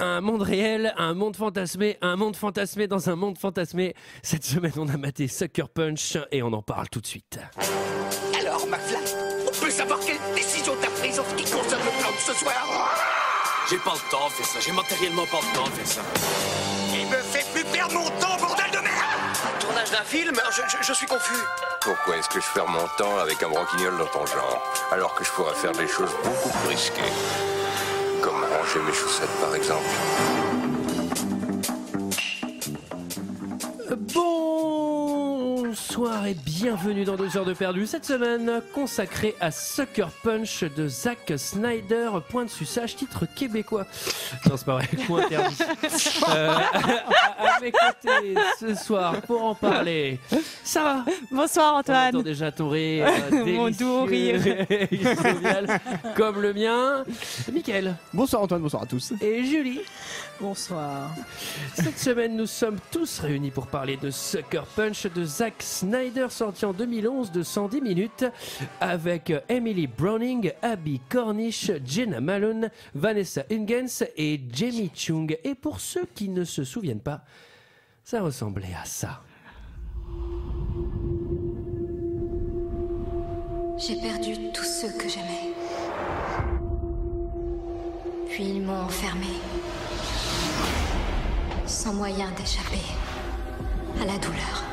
Un monde réel, un monde fantasmé dans un monde fantasmé. Cette semaine, on a maté Sucker Punch et on en parle tout de suite. Alors, McFly, on peut savoir quelle décision t'as prise en ce qui concerne le plan de ce soir? J'ai pas le temps de faire ça, j'ai matériellement pas le temps de faire ça. Il me fait plus perdre mon temps, bordel de merde! Tournage d'un film? Je suis confus. Pourquoi est-ce que je perds mon temps avec un branquignol dans ton genre, alors que je pourrais faire des choses beaucoup plus risquées? Comme ranger mes chaussettes, par exemple. Bonsoir et bienvenue dans 2 heures de perdu. Cette semaine consacrée à Sucker Punch de Zack Snyder. Point de suçage, titre québécois. Non, c'est pas vrai, coup interdit. À mes côtés ce soir pour en parler. Sarah. Bonsoir Antoine. On entend déjà ton rire. Mon doux rire. Jovial, comme le mien. Mickaël. Bonsoir Antoine, bonsoir à tous. Et Julie. Bonsoir. Cette semaine, nous sommes tous réunis pour parler de Sucker Punch de Zack Snyder, sorti en 2011 de 110 minutes, avec Emily Browning, Abby Cornish, Jenna Malone, Vanessa Hudgens et Jamie Chung. Et pour ceux qui ne se souviennent pas, ça ressemblait à ça. J'ai perdu tous ceux que j'aimais. Puis ils m'ont enfermé. Sans moyen d'échapper à la douleur.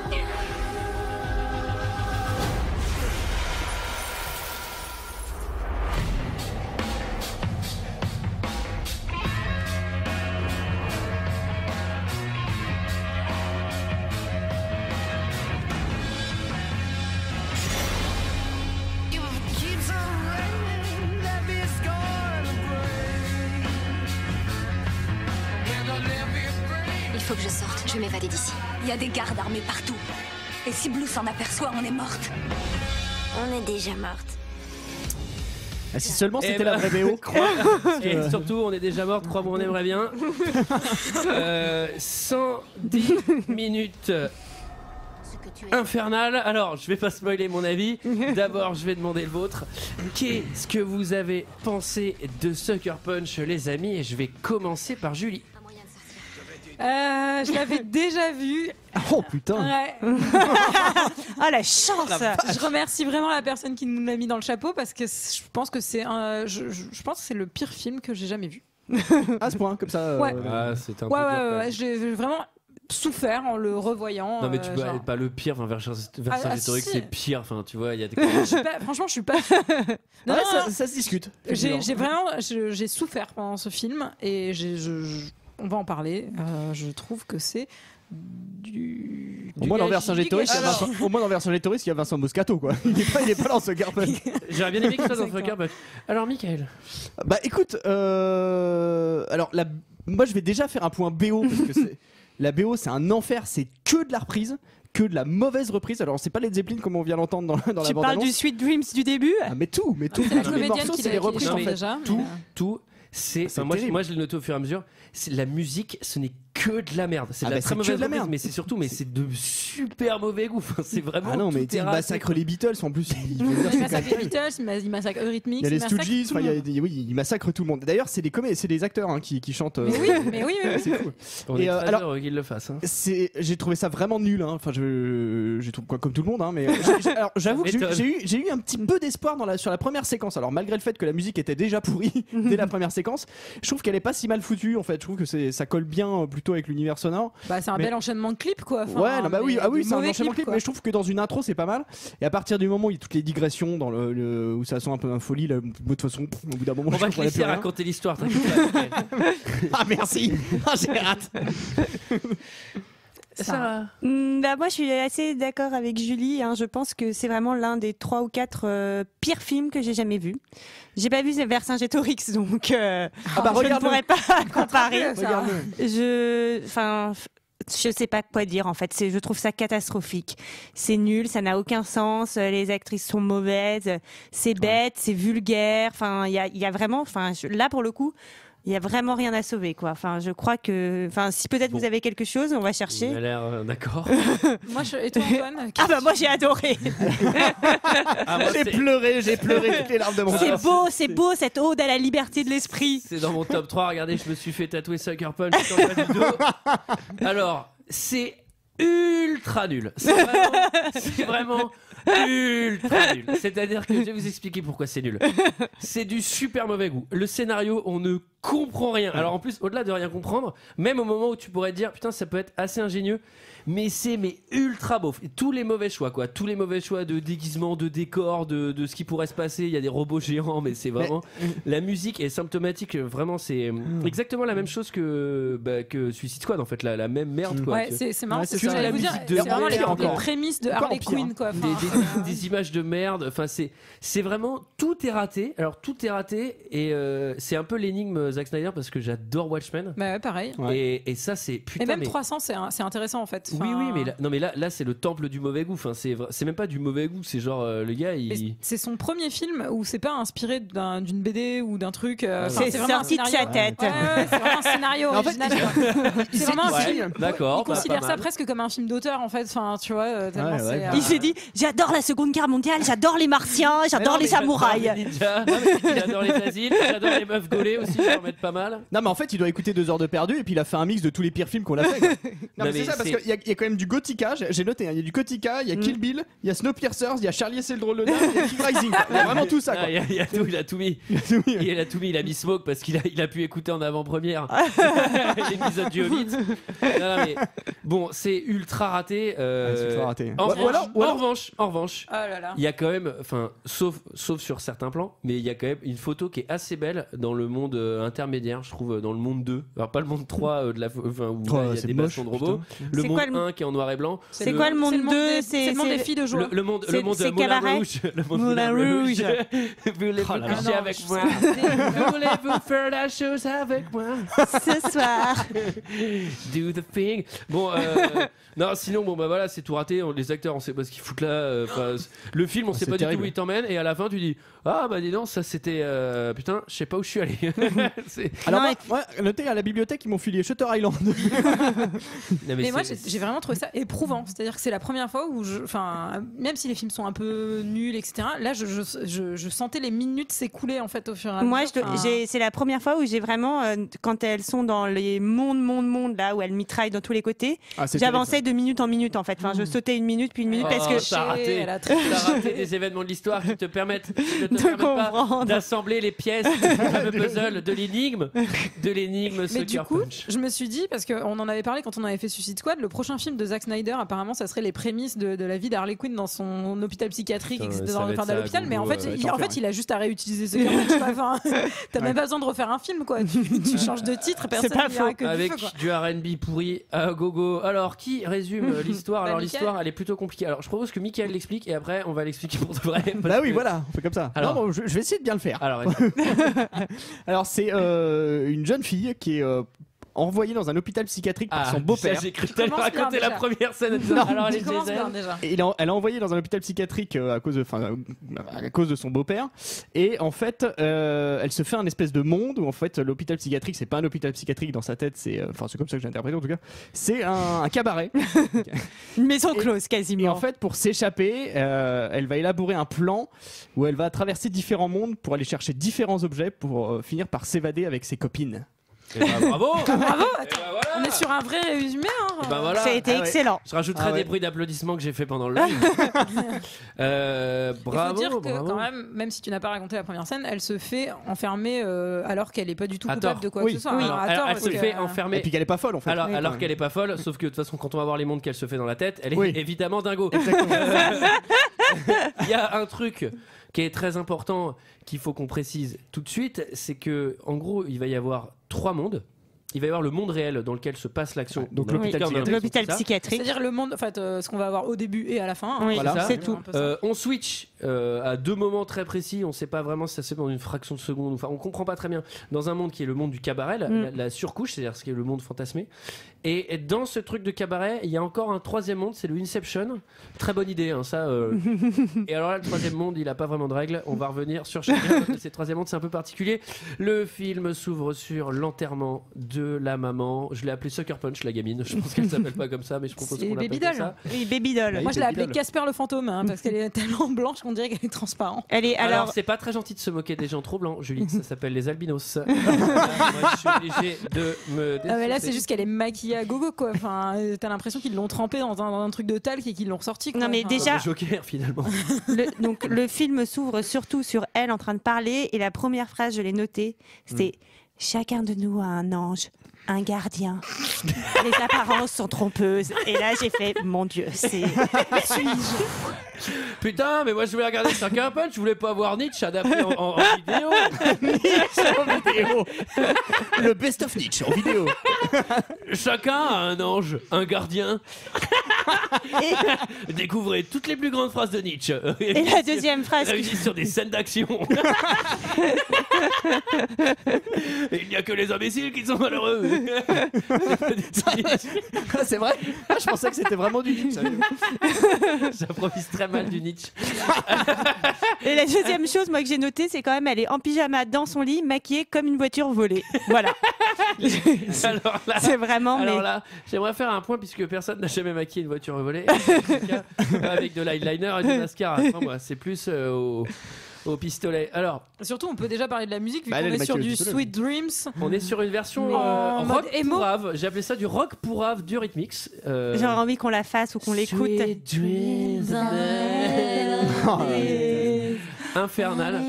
Il faut que je sorte, je vais m'évader d'ici. Il y a des gardes armés partout. Et si Blue s'en aperçoit, on est morte. On est déjà morte. Ah, si seulement c'était la vraie BO. Et surtout, on est déjà mort, crois-moi, on aimerait bien. 110 minutes infernales. Alors, je vais pas spoiler mon avis. D'abord, je vais demander le vôtre. Qu'est-ce que vous avez pensé de Sucker Punch, les amis? Et je vais commencer par Julie. Je l'avais déjà vu. Oh putain. Ouais. Ah la chance. Je remercie vraiment la personne qui nous l'a mis dans le chapeau parce que je pense que c'est je pense que c'est le pire film que j'ai jamais vu. À ce point, comme ça. Ouais. Ah, c'est un peu dur, quand même. Ouais, j'ai vraiment souffert en le revoyant. Non mais tu peux genre. pas le pire, enfin Vercingétorix si. c'est pire, enfin tu vois il y a des Franchement je suis pas non, Ouais, non, ça se discute. j'ai vraiment j'ai souffert pendant ce film et on va en parler. Je trouve que c'est Au moins dans Vercingétorix, il y a Vincent Moscato quoi. Il est pas dans Sucker Punch. J'aurais bien aimé que ça soit dans Sucker Punch. Alors Mickaël. Bah écoute, alors moi je vais déjà faire un point BO parce que la BO c'est un enfer, c'est que de la reprise, que de la mauvaise reprise. Alors c'est pas les Zeppelin comme on vient d'entendre dans la Tu bande-annonce. parles du Sweet Dreams du début? Ah mais tout. C'est la Les comédienne morceaux, qui c'est les reprises en fait. déjà. Tout c'est moi je l'ai noté au fur et à mesure, c'est la musique, ce n'est que de la merde, c'est de la très mauvaise reprise, mais c'est surtout c'est de super mauvais goût, enfin, c'est vraiment il massacre les Beatles en plus. Il massacre les Beatles, il massacre Eurythmics, il y a les Stooges, il massacre tout le monde. D'ailleurs c'est des acteurs hein, qui chantent. Mais oui. C'est cool. On est très heureux qu'ils le fassent. J'ai trouvé ça vraiment nul. Hein. Enfin, j'ai trouvé comme tout le monde. Hein, mais alors j'avoue que j'ai eu un petit peu d'espoir sur la première séquence. Alors malgré le fait que la musique était déjà pourrie dès la première séquence, je trouve qu'elle est pas si mal foutue. En fait, je trouve que ça colle bien plutôt avec l'univers sonore. Bah c'est un bel enchènement de clips quoi. Enfin, ouais, non, bah oui, c'est un enchaînement de clips. Quoi. Mais je trouve que dans une intro c'est pas mal. Et à partir du moment où il y a toutes les digressions dans où ça sent un peu un folie, là, de toute façon, au bout d'un moment, on va te laisser raconter l'histoire. Ah merci. Ah j'ai hâte. Ça. Bah moi je suis assez d'accord avec Julie, hein. Je pense que c'est vraiment l'un des 3 ou 4 pires films que j'ai jamais vus. J'ai pas vu Vercingétorix donc je ne pourrais pas comparer. Je sais pas quoi dire en fait. Je trouve ça catastrophique. C'est nul, ça n'a aucun sens. Les actrices sont mauvaises, c'est bête, c'est vulgaire. Enfin, il y a vraiment. Enfin, là pour le coup, Il y a vraiment rien à sauver, quoi. Enfin, je crois que, si peut-être vous avez quelque chose, on va chercher. Il a l'air d'accord. Moi, et toi, Antoine? Moi j'ai adoré. J'ai pleuré toutes les larmes de mon corps. C'est beau cette ode à la liberté de l'esprit. C'est dans mon top 3. Regardez, je me suis fait tatouer Sucker Punch sur le bas du dos. Alors, c'est ultra nul. C'est vraiment ultra nul. C'est-à-dire que je vais vous expliquer pourquoi c'est nul. C'est du super mauvais goût. Le scénario, on ne comprend rien. Alors en plus, au-delà de rien comprendre, même au moment où tu pourrais te dire putain, ça peut être assez ingénieux, mais c'est ultra beauf. Et tous les mauvais choix, quoi. Tous les mauvais choix de déguisement, de décor, de ce qui pourrait se passer. Il y a des robots géants, mais c'est vraiment la musique est symptomatique. Vraiment, c'est exactement la même chose que Suicide Squad, en fait, la même merde, quoi. Ouais, c'est marrant. C'est la musique c'est vraiment les prémices de Harley Quinn, quoi. Des images de merde. Enfin, c'est vraiment tout est raté. Alors tout est raté et c'est un peu l'énigme Zack Snyder parce que j'adore Watchmen. Bah ouais, pareil. Et ça c'est putain. Et même 300, c'est intéressant en fait. Oui, mais là c'est le temple du mauvais goût. Enfin, c'est même pas du mauvais goût. C'est genre le gars c'est son premier film où c'est pas inspiré d'une BD ou d'un truc. C'est sorti de sa tête. Ouais, c'est vraiment un scénario original. C'est vraiment un film. D'accord. Il considère ça presque comme un film d'auteur en fait. Enfin, tu vois. Il s'est dit, j'adore la Seconde Guerre mondiale, j'adore les Martiens, j'adore les samouraïs. J'adore les asiles, j'adore les meufs gaulées aussi, ça en met pas mal. Non mais en fait il doit écouter 2 heures de perdu et puis il a fait un mix de tous les pires films qu'on a fait. Non mais c'est ça parce qu'il y a quand même du Gothica, j'ai noté, il y a du Gothica, il y a Kill Bill, il y a Snowpiercer, il y a Charlie et c'est le drôle de dingue, il y a King Rising. Il y a vraiment tout ça. Il a tout mis. Il a mis Smoke parce qu'il a pu écouter en avant-première l'épisode du Hobbit. Non, mais bon, c'est ultra raté. En revanche, il y a quand même, sauf sur certains plans, mais il y a quand même une photo qui est assez belle dans le monde intermédiaire, je trouve, dans le monde 2. Alors pas le monde 3 où il y a des bastons de robots. Le monde 1 qui est en noir et blanc. C'est quoi le monde 2? C'est le monde des filles de joie. Le monde Moulin Rouge. Le monde Moulin Rouge. Voulez-vous coucher avec moi? Voulez-vous faire la chose avec moi ce soir? Do the thing. Bon, non, sinon, voilà, c'est tout raté. Les acteurs, on sait pas ce qu'ils foutent là. Le film, on sait pas du tout où il t'emmène. Et à la fin, tu dis ah bah dis donc, ça c'était putain, je sais pas où je suis allé. Alors moi, notez à la bibliothèque, ils m'ont filé Shutter Island. mais moi, j'ai vraiment trouvé ça éprouvant. C'est-à-dire que c'est la première fois où, même si les films sont un peu nuls, etc. Là, je sentais les minutes s'écouler en fait au fur et à mesure. Moi, c'est la première fois où j'ai vraiment, quand elles sont dans les mondes là où elles mitraillent dans tous les côtés, j'avançais de minute en minute en fait. Enfin, je sautais une minute puis une minute parce que t'as raté des événements de l'histoire qui te permettent pas d'assembler les pièces du puzzle de l'énigme mais du coup je me suis dit, parce qu'on en avait parlé quand on avait fait Suicide Squad, le prochain film de Zack Snyder apparemment ça serait les prémices de la vie d'Harley Quinn dans son hôpital psychiatrique, dans l'hôpital, mais en fait il a juste à réutiliser ce t'as même pas besoin de refaire un film quoi. Tu changes de titre, personne ne dira que avec du R&B pourri à gogo. Alors qui résume l'histoire? Alors l'histoire elle est plutôt compliquée. Alors je propose que Mickaël l'explique et après on va l'expliquer pour de vrai. Bah oui, voilà, on fait comme ça. Alors, non, je vais essayer de bien le faire. Alors c'est une jeune fille qui est envoyée dans un hôpital psychiatrique par son beau-père. J'ai cru que t'allais raconter la première scène. Alors elle commence bien déjà. Et elle est envoyée dans un hôpital psychiatrique à cause de son beau-père. Et en fait, elle se fait un espèce de monde où en fait l'hôpital psychiatrique, c'est pas un hôpital psychiatrique dans sa tête, c'est comme ça que j'ai interprété en tout cas. C'est un cabaret. Une maison close quasiment. Et en fait, pour s'échapper, elle va élaborer un plan où elle va traverser différents mondes pour aller chercher différents objets pour finir par s'évader avec ses copines. Bravo. On est sur un vrai résumé. Voilà. Ça a été excellent. Je rajouterai des bruits d'applaudissements que j'ai fait pendant le live. Bravo. Il faut dire que quand même si tu n'as pas raconté la première scène, elle se fait enfermer alors qu'elle est pas du tout coupable de quoi que ce soit. Elle se fait enfermer. Et puis qu'elle est pas folle en fait. Alors qu'elle est pas folle, sauf que de toute façon quand on va voir les mondes qu'elle se fait dans la tête, elle est évidemment dingo. Il y a un truc qui est très important qu'il faut qu'on précise tout de suite, c'est que en gros il va y avoir 3 mondes il va y avoir le monde réel dans lequel se passe l'action. Donc l'hôpital psychiatrique. C'est-à-dire le monde, en fait, ce qu'on va avoir au début et à la fin. Oui, voilà. c'est tout. On switch à 2 moments très précis. On sait pas vraiment si ça se fait dans une fraction de seconde. Enfin, on comprend pas très bien. Dans un monde qui est le monde du cabaret, la surcouche, c'est-à-dire ce qui est le monde fantasmé. Et dans ce truc de cabaret, il y a encore un 3e monde, c'est le Inception. Très bonne idée, hein, ça. Et alors là, le 3e monde, il a pas vraiment de règles. On va revenir sur chacun de ces 3e mondes, c'est un peu particulier. Le film s'ouvre sur l'enterrement de la maman. Je l'ai appelé Sucker Punch, la gamine. Je pense qu'elle s'appelle pas comme ça, mais je propose qu'on l'appelle comme ça. Oui, Baby Doll. Moi, je l'ai appelée Casper le fantôme, parce qu'elle est tellement blanche qu'on dirait qu'elle est transparente. Alors, c'est pas très gentil de se moquer des gens trop blancs, Julie. Ça s'appelle les albinos. Moi, je suis obligé de me. Mais là, c'est juste qu'elle est maquillée à gogo, quoi. Enfin, t'as l'impression qu'ils l'ont trempée dans un truc de talc et qu'ils l'ont ressorti. Non, mais déjà. Joker, finalement. Donc, le film s'ouvre surtout sur elle en train de parler, et la première phrase, je l'ai notée, c'est chacun de nous a un ange, un gardien. Les apparences sont trompeuses. Et là, j'ai fait, mon Dieu, c'est. Putain, mais moi je voulais regarder Sucker Punch, je voulais pas voir Nietzsche adapté en vidéo. Nietzsche en vidéo. Le best of Nietzsche en vidéo. Chacun a un ange, un gardien. Découvrez toutes les plus grandes phrases de Nietzsche. Et la deuxième phrase. Réunis sur des scènes d'action. Et il n'y a que les imbéciles qui sont malheureux. C'est vrai. Je pensais que c'était vraiment du Nietzsche. J'improvise très mal du Nietzsche. Et la deuxième chose, moi, que j'ai notée, c'est quand même, elle est en pyjama dans son lit, maquillée comme une voiture volée. Voilà. Alors là, c'est vraiment. Alors là, j'aimerais faire un point puisque personne n'a jamais maquillé une voiture volée. Avec de l'eyeliner et du mascara. Enfin, moi, c'est plus au pistolet. Alors, surtout, on peut déjà parler de la musique vu qu'on est sur du Sweet Dreams. On est sur une version rock pourrave. J'ai appelé ça du rock pourrave du Rhythmix. J'aurais envie qu'on la fasse ou qu'on l'écoute. Sweet Dreams. Infernal.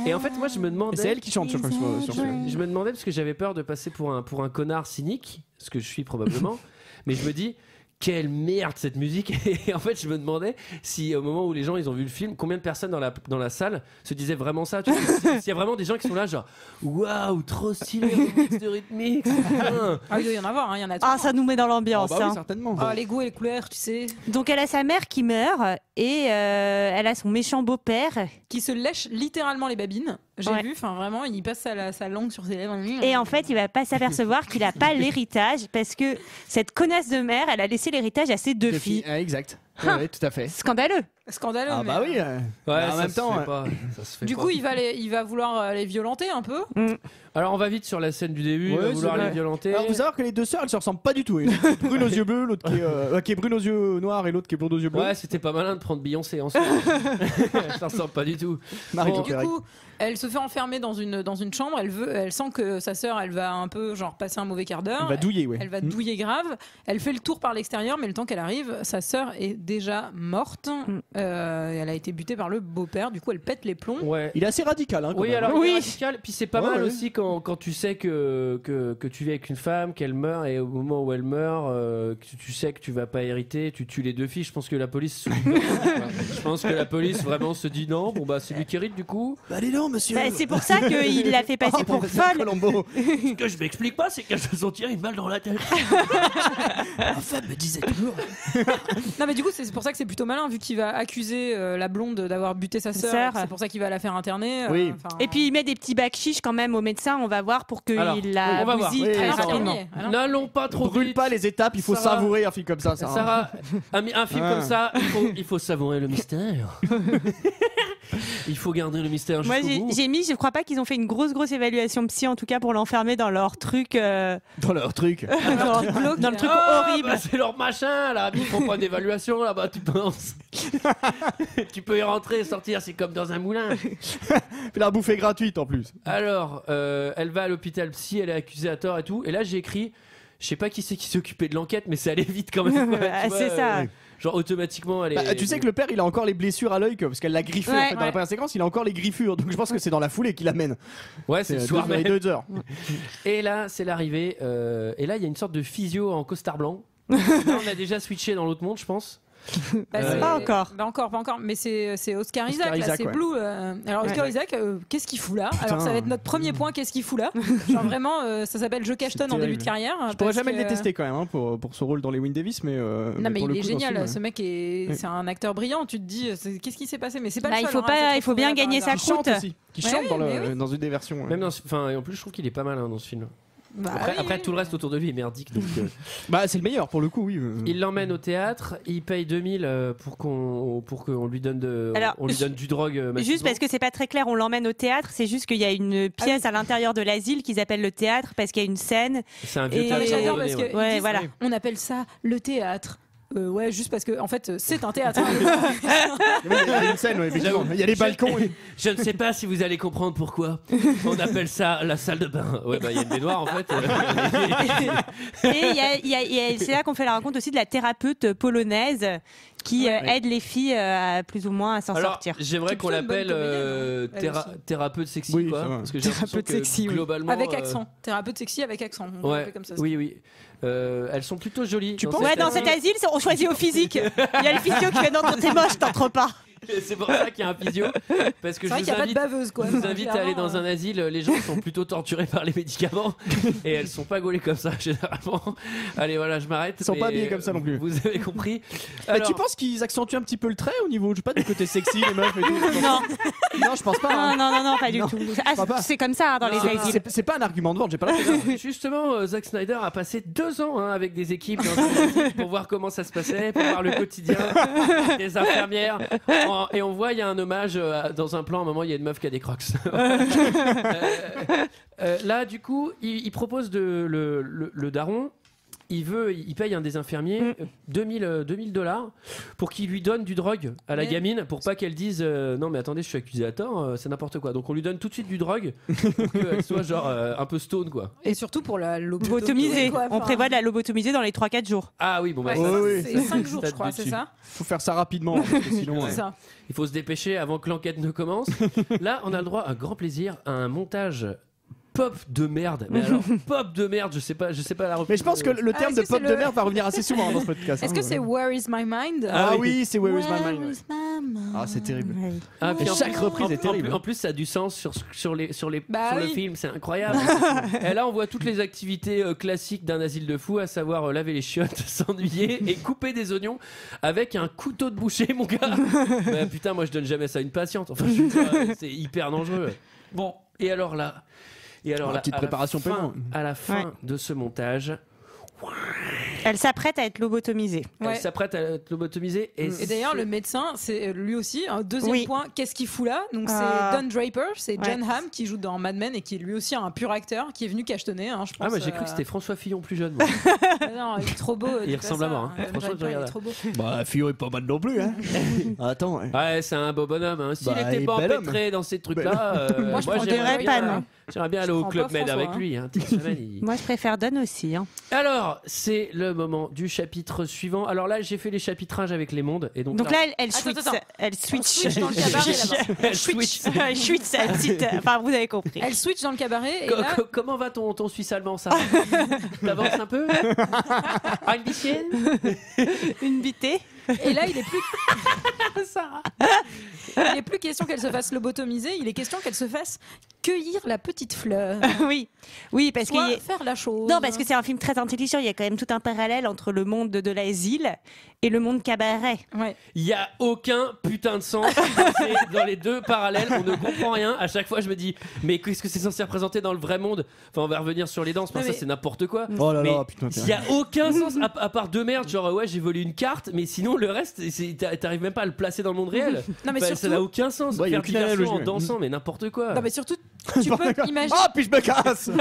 Et en fait, moi, je me demandais. C'est elle qui chante, je crois, sur ce. Je me demandais parce que j'avais peur de passer pour un connard cynique, ce que je suis probablement. Mais je me dis. Quelle merde cette musique. Et en fait je me demandais si au moment où les gens ils ont vu le film, combien de personnes dans la salle se disaient vraiment ça, tu sais, s'il y a vraiment des gens qui sont là genre waouh trop stylé de Rhythmix. Ah il doit y en avoir, il y en a. Ah ça nous met dans l'ambiance. Oh, bah oui, certainement. Ah, les goûts et les couleurs, tu sais. Donc elle a sa mère qui meurt et elle a son méchant beau-père qui se lèche littéralement les babines. J'ai vu, enfin vraiment, il passe sa langue sur ses lèvres. Et en fait, il va pas s'apercevoir qu'il a pas l'héritage parce que cette connasse de mère, elle a laissé l'héritage à ses 2 filles. Exact. Ouais, tout à fait. Scandaleux. Ah bah oui. En même temps. Du coup, il va vouloir les violenter un peu. Alors on va vite sur la scène du début. Il va vouloir les violenter. Alors, faut savoir que les deux sœurs, elles se ressemblent pas du tout. Une brune aux yeux bleus, l'autre qui est brune aux yeux noirs et l'autre qui est blonde aux yeux bleus. Ouais, c'était pas malin de prendre Beyoncé ensemble. Ça ressemble pas du tout. Du coup, elle se fait enfermer dans une chambre. Elle sent que sa sœur, elle va un peu genre passer un mauvais quart d'heure. Elle va douiller, ouais. Elle va douiller grave. Elle fait le tour par l'extérieur, mais le temps qu'elle arrive, sa sœur est déjà morte. Elle a été butée par le beau-père. Du coup, elle pète les plombs. Ouais. Il est assez radical. Hein, il est radical. Puis c'est pas mal aussi quand tu sais que tu vis avec une femme, qu'elle meurt, et au moment où elle meurt, tu sais que tu vas pas hériter, tu tues les 2 filles. Je pense que la police vraiment se dit non. Bon bah c'est lui qui hérite du coup. Bah allez non monsieur. Bah, c'est pour ça qu'il l'a fait passer pour folle. Ce que je m'explique pas, c'est qu'elle se sont tiré une balle dans la tête. Ma femme me disait toujours. Non mais du coup c'est pour ça que c'est plutôt malin vu qu'il va accuser la blonde d'avoir buté sa sœur. C'est pour ça qu'il va la faire interner. Oui. Et puis il met des petits bacs chiches quand même au médecin. On va voir pour qu'il la bousille très rapidement. N'allons pas trop vite. Brûle pas les étapes. Il faut savourer un film comme ça. Sarah, un film comme ça, il faut savourer le mystère. Il faut garder le mystère jusqu'au bout. Moi j'ai mis, je crois pas qu'ils ont fait une grosse évaluation psy en tout cas pour l'enfermer dans leur truc. Dans leur truc. Dans le truc horrible. Bah, c'est leur machin là. Ils font pas d'évaluation là-bas, tu penses. Tu peux y rentrer et sortir, c'est comme dans un moulin. Puis la bouffe est gratuite en plus. Alors, elle va à l'hôpital psy, elle est accusée à tort et tout. Et là j'ai écrit, je sais pas qui c'est qui s'est occupé de l'enquête, mais c'est allé vite quand même. C'est ça. Genre automatiquement elle est... tu sais que le père il a encore les blessures à l'œil parce qu'elle l'a griffé en fait, dans la première séquence, il a encore les griffures, donc je pense que c'est dans la foulée qu'il amène. Ouais, c'est le soir même. 2 heures. Et là c'est l'arrivée et là il y a une sorte de physio en costard blanc. Là on a déjà switché dans l'autre monde je pense. Pas encore. Pas encore. Mais c'est Oscar Isaac, là, c'est Blue. Alors Oscar Isaac, qu'est-ce qu'il fout là? Alors ça va être notre premier point. Qu'est-ce qu'il fout là? Genre vraiment, ça s'appelle Joe Cashton en début de carrière. Je pourrais jamais le détester quand même pour son rôle dans les Win Davis, mais non mais il est génial. Ce mec c'est un acteur brillant. Tu te dis qu'est-ce qui s'est passé? Mais c'est pas le seul. Il faut bien gagner sa croûte. Qui chante dans une des versions. Même en plus je trouve qu'il est pas mal dans ce film. Après tout le reste autour de lui est merdique donc c'est le meilleur pour le coup, oui. Il l'emmène au théâtre, il paye 2000 pour qu'on lui donne du drogue juste parce que c'est pas très clair, on l'emmène au théâtre, c'est juste qu'il y a une pièce à l'intérieur de l'asile qu'ils appellent le théâtre parce qu'il y a une scène. C'est un vieux théâtre parce que voilà. On appelle ça le théâtre. Juste parce que en fait c'est un théâtre. Il y a une scène, effectivement. Il y a les balcons. Je ne sais pas si vous allez comprendre pourquoi on appelle ça la salle de bain. Il y a une baignoire en fait. Et c'est là qu'on fait la rencontre aussi de la thérapeute polonaise qui aide les filles plus ou moins à s'en sortir. J'aimerais qu'on l'appelle thérapeute sexy, quoi. Parce que j'ai l'impression que globalement avec accent. Thérapeute sexy avec accent. Comme ça. Oui. Elles sont plutôt jolies. Dans cet asile, on choisit au physique. Il y a le physio qui fait non, t'es moche, t'entres pas. C'est pour ça qu'il y a un physio. Parce que je vous invite à aller dans un asile. Les gens sont plutôt torturés par les médicaments et elles sont pas gaulées comme ça généralement. Allez, voilà, je m'arrête. Ils sont pas habillés comme ça non plus. Vous avez compris. Alors... tu penses qu'ils accentuent un petit peu le trait au niveau, je sais pas, du côté sexy, les meufs et tout? Non, je pense pas. Non, pas du tout. C'est comme ça dans les asiles. C'est pas un argument de vente. J'ai pas l'impression. Justement, Zack Snyder a passé 2 ans avec des équipes pour voir comment ça se passait, pour voir le quotidien des infirmières. Et on voit, il y a un hommage dans un plan, à un moment, il y a une meuf qui a des crocs. Là, du coup, il propose le daron. Il paye un des infirmiers $2000 pour qu'il lui donne du drogue à la gamine pour pas qu'elle dise non mais attendez je suis accusé à tort, c'est n'importe quoi. Donc on lui donne tout de suite du drogue pour qu'elle soit genre un peu stone quoi. Et surtout pour la lobotomiser. On prévoit de la lobotomiser dans les 3-4 jours. Ah oui bon c'est 5 jours je crois, c'est ça. Faut faire ça rapidement parce que sinon ça. Il faut se dépêcher avant que l'enquête ne commence. Là on a le droit à un grand plaisir à un montage pop de merde. Mais alors, pop de merde, je sais pas la Mais je pense que le terme de pop de merde va revenir assez souvent dans ce podcast. Est-ce que c'est Where is my mind? Ah oui, c'est Where is my mind. Ah, c'est terrible. Et chaque reprise est terrible. En plus, ça a du sens sur le film, c'est incroyable. Et là, on voit toutes les activités classiques d'un asile de fous, à savoir laver les chiottes, s'ennuyer et couper des oignons avec un couteau de boucher, mon gars. Mais putain, moi je donne jamais ça à une patiente. Enfin, c'est hyper dangereux. Bon, et alors là, petite préparation à la fin de ce montage, elle s'apprête à être lobotomisée. Elle s'apprête à être lobotomisée. Et d'ailleurs, le médecin, c'est lui aussi un deuxième point. Qu'est-ce qu'il fout là? Donc c'est Don Draper, c'est John Hamm qui joue dans Mad Men et qui est lui aussi un pur acteur qui est venu cachetonner. Je pense. Ah, mais j'ai cru que c'était François Fillon plus jeune. Non, il est trop beau. Il ressemble à moi. Franchement, il est trop beau. Bah, Fillon est pas mal non plus. Attends. Ouais, c'est un beau bonhomme. S'il était pas empêtré dans ces trucs-là, moi je dirais pas non. J'aimerais bien aller au Club Med avec lui. Moi, je préfère Don aussi. Alors, c'est le moment du chapitre suivant. Alors là, j'ai fait les chapitrages avec les mondes. Et donc là, elle switch. Elle switch dans le cabaret là-bas. Elle switch. Enfin, vous avez compris. Elle switch dans le cabaret. Et comment va ton suisse allemand, ça? T'avances un peu? Ein bisschen? Une bitée. Et là, il est plus question qu'elle se fasse lobotomiser, il est question qu'elle se fasse cueillir la petite fleur. Oui, parce que faire la chose. Non, parce que c'est un film très intelligent. Il y a quand même tout un parallèle entre le monde de l'asile et le monde cabaret. Il y a aucun putain de sens dans les deux parallèles. On ne comprend rien. À chaque fois, je me dis, mais qu'est-ce que c'est censé représenter dans le vrai monde? Enfin, on va revenir sur les danses. Ça, c'est n'importe quoi. Oh là là, putain. Il y a aucun sens à part deux merdes. Genre j'ai volé une carte, mais sinon le reste, t'arrives même pas à le placer dans le monde réel. Non, mais surtout, ça n'a aucun sens. Faire diversion en dansant, mais n'importe quoi. Non, mais surtout, tu peux imaginer. Ah, puis je me casse.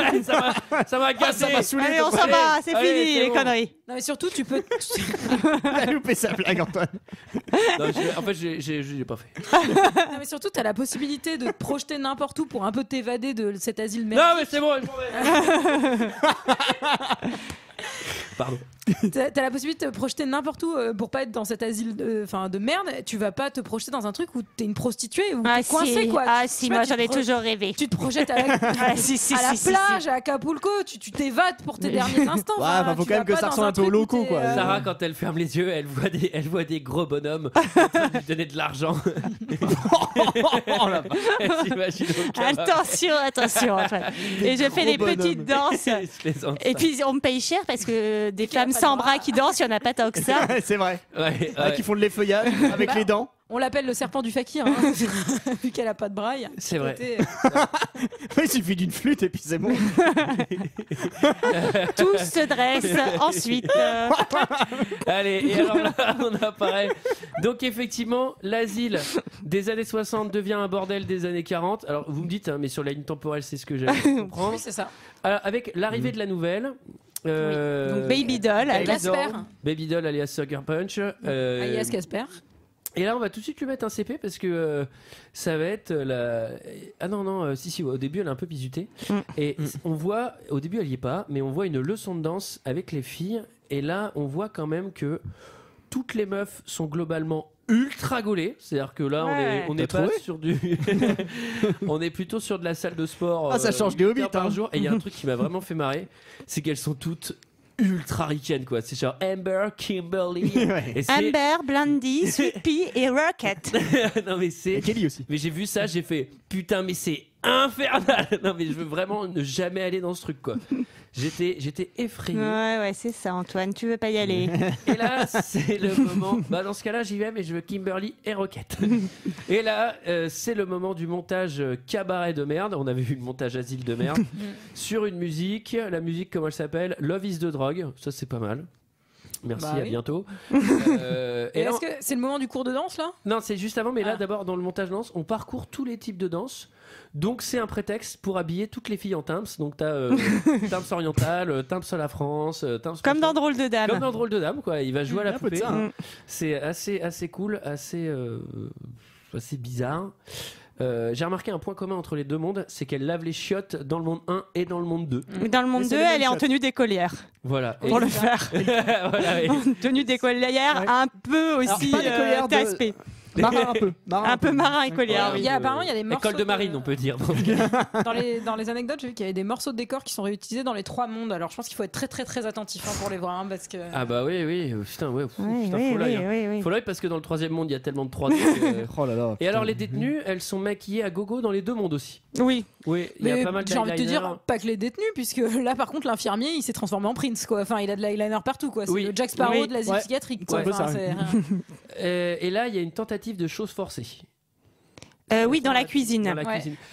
Ça m'a cassé. Ça m'a saoulé. Allez, on s'en va, c'est fini les conneries. Non, mais surtout, tu peux. T'as loupé sa blague, Antoine. Non, en fait, j'ai pas fait. Non, mais surtout, t'as la possibilité de te projeter n'importe où pour un peu t'évader de cet asile merdique. Non, mais c'est bon, je m'en vais. Pardon. t'as la possibilité de te projeter n'importe où pour pas être dans cet asile de merde. Tu vas pas te projeter dans un truc où t'es une prostituée ou t'es coincée, quoi. Ah si, moi j'en ai toujours rêvé. Tu te projettes à la plage, à Acapulco, tu t'évades pour tes derniers instants. Ouais, faut quand même que ça ressemble un peu aux locaux, quoi. Sarah, quand elle ferme les yeux, elle voit des gros bonhommes en train de lui donner de l'argent. Elle s'imagine au cabaret. Attention. Et je fais des petites danses. Et puis on me paye cher parce que des femmes sans bras qui dansent, il n'y en a pas tant que ça. C'est vrai. Qui font de l'effeuillage avec les dents. On l'appelle le serpent du fakir, vu qu'elle a pas de bras. C'est vrai. Il suffit d'une flûte et puis c'est bon. Tous se dressent ensuite. Allez, et alors là, on apparaît. Donc effectivement, l'asile des années 60 devient un bordel des années 40. Alors vous me dites, mais sur la ligne temporelle, c'est ce que j'allais comprendre. Oui, c'est ça. Alors, avec l'arrivée de la nouvelle. Donc Baby Doll, Baby Doll alias Sucker Punch. Alias Casper. Et là, on va tout de suite lui mettre un CP parce que ça va être la. Ah non, si, au début, elle est un peu bisutée. Et on voit, au début, elle y est pas, mais on voit une leçon de danse avec les filles. Et là, on voit quand même que toutes les meufs sont globalement ultra gaulées. C'est-à-dire que là, on est pas sur du. On est plutôt sur de la salle de sport. Ça change des Hobbits par jour. Et il y a un truc qui m'a vraiment fait marrer, c'est qu'elles sont toutes ultra ricaine, quoi. C'est genre Amber, Kimberly, Amber, Blondie, Sweet Pea et Rocket. Non mais c'est. Et Kelly aussi. Mais j'ai vu ça, j'ai fait putain, mais c'est infernal. Non mais je veux vraiment ne jamais aller dans ce truc, quoi. J'étais effrayé. Ouais, c'est ça, Antoine. Tu veux pas y aller. Et là, c'est le moment. Bah, dans ce cas-là, j'y vais, mais je veux Kimberly et Rocket. Et là, c'est le moment du montage cabaret de merde. On avait vu le montage asile de merde sur une musique. La musique, comment elle s'appelle? Love is the Drug. Ça, c'est pas mal. Merci, à bientôt. Et est-ce que c'est le moment du cours de danse là? Non, c'est juste avant, mais là d'abord dans le montage danse, on parcourt tous les types de danse. Donc c'est un prétexte pour habiller toutes les filles en timps. Donc t'as timps oriental, timps à la France, timps comme dans Drôle de Dame. Comme dans Drôle de Dame, quoi. Il va jouer à la poupée. Ça, hein. C'est assez cool, assez bizarre. J'ai remarqué un point commun entre les deux mondes, c'est qu'elle lave les chiottes dans le monde 1 et dans le monde 2. Dans le monde 2, elle est en tenue d'écolière. Voilà. Pour le faire. Voilà, en tenue d'écolière, un peu aussi TSP. Marin un peu. Un peu marin écolière. Apparemment, il y a des morceaux. École de marine, on peut dire. Dans les anecdotes, j'ai vu qu'il y avait des morceaux de décor qui sont réutilisés dans les 3 mondes. Alors je pense qu'il faut être très très très attentif pour les voir, parce que. Ah bah oui, putain, faut l'œil. Faut l'œil parce que dans le 3e monde, il y a tellement de 3D. Oh là là. Et alors les détenues, elles sont maquillées à gogo dans les 2 mondes aussi. Oui. Il y a pas mal j'ai envie de te dire, pas que les détenus, puisque là par contre l'infirmier il s'est transformé en Prince, quoi. Enfin, il a de l'eyeliner partout, quoi. C'est le Jack Sparrow de l'asile psychiatrique, quoi. Et là il y a une tentative de choses forcées. Oui, dans la cuisine.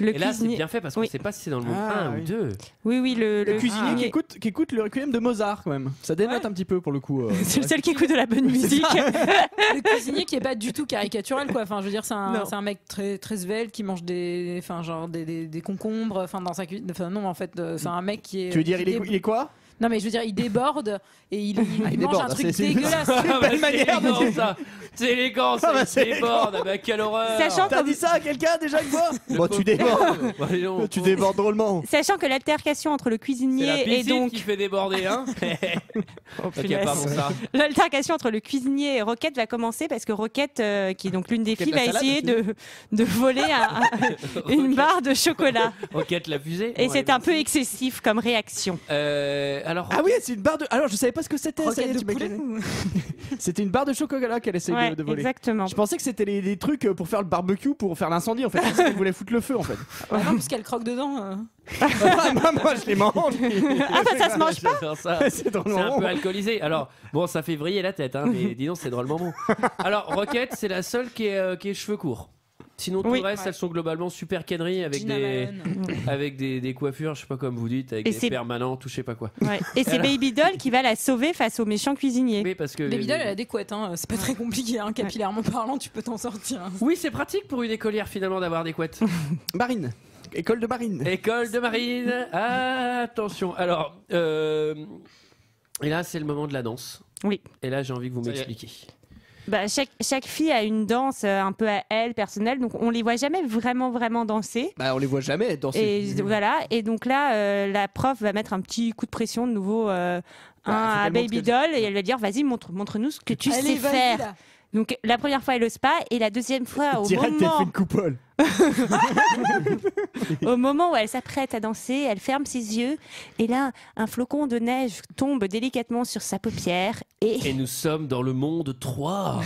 Et là, c'est bien fait parce qu'on ne sait pas si c'est dans le monde 1 ou 2. Oui, le cuisinier qui écoute le requiem de Mozart, quand même. Ça dénote un petit peu pour le coup. C'est le seul qui écoute de la bonne musique. Le cuisinier qui est pas du tout caricatural, quoi. Enfin, je veux dire, c'est un mec très très svelte qui mange des concombres. Enfin, dans sa cuisine. Enfin, non, en fait, c'est un mec qui est. Tu veux dire, il est quoi? Non, mais je veux dire, il déborde et il mange un truc dégueulasse. C'est une belle manière de dire ça. C'est élégant, ça. Il déborde. Bah, quelle horreur. T'as dit ça à quelqu'un déjà une fois? Bon, tu débordes. Tu débordes drôlement. Sachant que l'altercation entre le cuisinier et donc. Qui fait déborder, hein. L'altercation entre le cuisinier et Rocket va commencer parce que Rocket, qui est donc l'une des filles, va essayer de voler une barre de chocolat. Rocket la fusée. Et c'est un peu excessif comme réaction. Ah oui, c'est une barre de. Alors je savais pas ce que c'était. C'était une barre de chocolat qu'elle essayait de voler. Exactement. Je pensais que c'était des trucs pour faire le barbecue, pour faire l'incendie en fait. Je pensais qu'elle voulait foutre le feu en fait. Ah non, parce qu'elle croque dedans. Moi je les mange. Ah bah ça se mange pas. C'est un peu alcoolisé. Alors bon, ça fait vriller la tête, hein, mais dis donc c'est drôlement bon. Alors Rocket, c'est la seule qui est cheveux courts. Sinon tout le reste, elles sont globalement super canneries avec des coiffures, je sais pas comme vous dites, avec des permanents, tout je sais pas quoi. Et c'est Baby Doll qui va la sauver face au méchant cuisinier. Oui, parce que Baby Doll, elle a des couettes, hein. C'est pas très compliqué, hein. Capillairement parlant, tu peux t'en sortir. Oui, c'est pratique pour une écolière finalement d'avoir des couettes. Marine. École de marine. École de marine. Attention. Alors, et là c'est le moment de la danse. Oui. Et là j'ai envie que vous m'expliquiez. chaque fille a une danse un peu à elle, personnelle, donc on les voit jamais vraiment danser. Bah, on les voit jamais danser. Et voilà, et donc là, la prof va mettre un petit coup de pression de nouveau à Baby Doll et elle va dire vas-y, montre-nous ce que tu sais faire. Là. Donc la première fois elle ose pas et la deuxième fois direct elle fait une coupole. Au moment où elle s'apprête à danser, elle ferme ses yeux et là un flocon de neige tombe délicatement sur sa paupière et nous sommes dans le monde 3,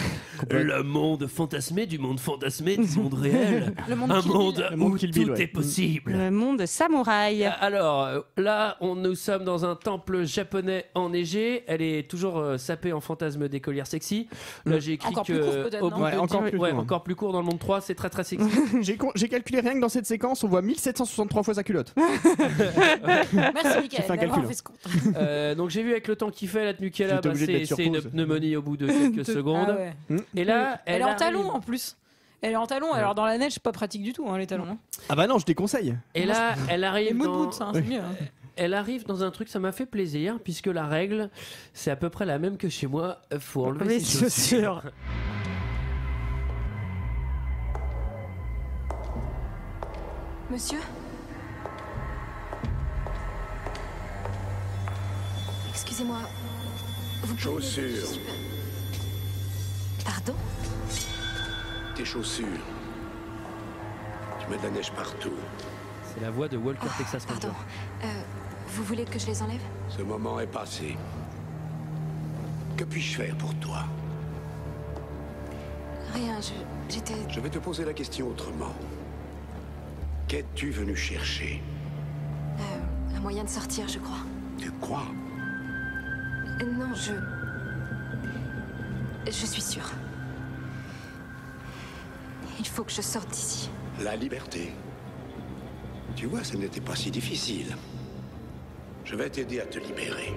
le monde fantasmé du monde fantasmé du monde réel, un monde où tout est possible, le monde samouraï. Alors là nous sommes dans un temple japonais enneigé, elle est toujours sapée en fantasme d'écolière sexy. Là j'ai écrit encore plus court, peut-être, encore plus court dans le monde 3, c'est très sexy. J'ai calculé rien que dans cette séquence, on voit 1763 fois sa culotte. Merci Mickaël d'avoir fait ce compte. Donc j'ai vu avec le temps qu'il fait, la tenue qu'elle a, c'est une pneumonie au bout de quelques secondes. Ah ouais. Et là, elle est en talons en plus. Elle est en talons, alors dans la neige, c'est pas pratique du tout les talons. Hein. Ah bah non, je déconseille. Et là, elle arrive c'est mieux. Hein. Elle arrive dans un truc, ça m'a fait plaisir, puisque la règle, c'est à peu près la même que chez moi. Faut enlever ses chaussures. Monsieur ? Excusez-moi. Chaussures. Pardon ? Tes chaussures. Tu mets de la neige partout. C'est la voix de Walker Texas Ranger. Pardon. Vous voulez que je les enlève ? Ce moment est passé. Que puis-je faire pour toi ? Rien, j'étais... Je vais te poser la question autrement. Qu'es-tu venu chercher ? Un moyen de sortir, je crois. Tu crois ? Non, je suis sûre. Il faut que je sorte d'ici. La liberté. Tu vois, ce n'était pas si difficile. Je vais t'aider à te libérer.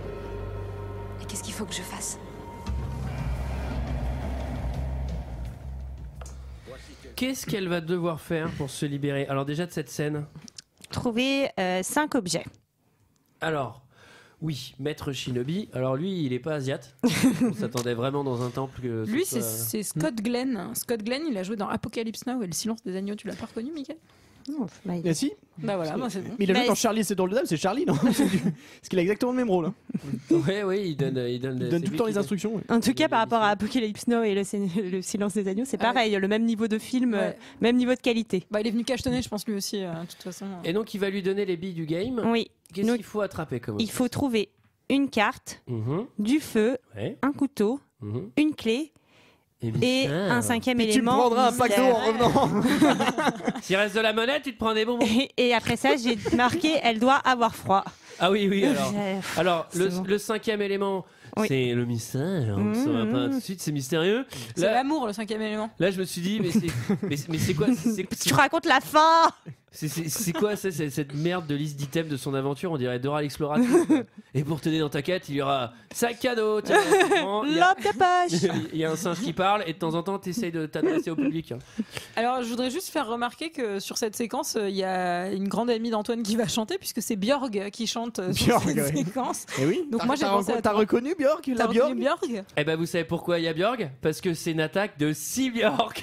Et qu'est-ce qu'il faut que je fasse ? Qu'est-ce qu'elle va devoir faire pour se libérer ? Alors déjà de cette scène. Trouver 5 objets. Alors, oui, Maître Shinobi. Alors lui, il est pas asiate. On s'attendait vraiment dans un temple que... Lui, c'est Scott Glenn. Scott Glenn, il a joué dans Apocalypse Now et Le Silence des agneaux. Tu l'as pas reconnu, Mickaël ? Non, Ah si. Bah voilà, moi c'est bon. Mais il a joué dans Charlie et ses drôles de dames, c'est Charlie, non ? Parce qu'il a exactement le même rôle. Hein. Oui, il donne tout le temps les instructions. En tout cas, par rapport à Apocalypse Now et le Silence des agneaux, c'est pareil, le même niveau de film, même niveau de qualité. Bah, il est venu cachetonner, je pense, lui aussi, de toute façon. Et donc, il va lui donner les billes du game. Oui. Qu'est-ce qu'il faut attraper comme Il faut trouver une carte, du feu, un couteau, une clé. Et un 5e élément. Tu me prendras un pack d'eau en revenant. S'il reste de la monnaie, tu te prends des bonbons. Et après ça, j'ai marqué elle doit avoir froid. Ah oui, alors le 5e élément, c'est le mystère. On ne saura pas tout de suite, c'est mystérieux. C'est l'amour, le 5e élément. Là, je me suis dit, mais c'est quoi Tu racontes la fin. C'est quoi ça, cette merde de liste d'items de son aventure? On dirait Dora l'exploratrice. Et pour t'aider dans ta quête, il y aura sac à dos, tiens, l'homme de poche. Il y a un singe qui parle et de temps en temps, tu essayes de t'adresser au public. Alors, je voudrais juste faire remarquer que sur cette séquence, il y a une grande amie d'Antoine qui va chanter, puisque c'est Björg qui chante sur cette séquence. Et oui. Donc moi, j'ai pensé à T'as reconnu Björg, la Björg? Eh ben, vous savez pourquoi il y a Björg? Parce que c'est une attaque de 6 Björg.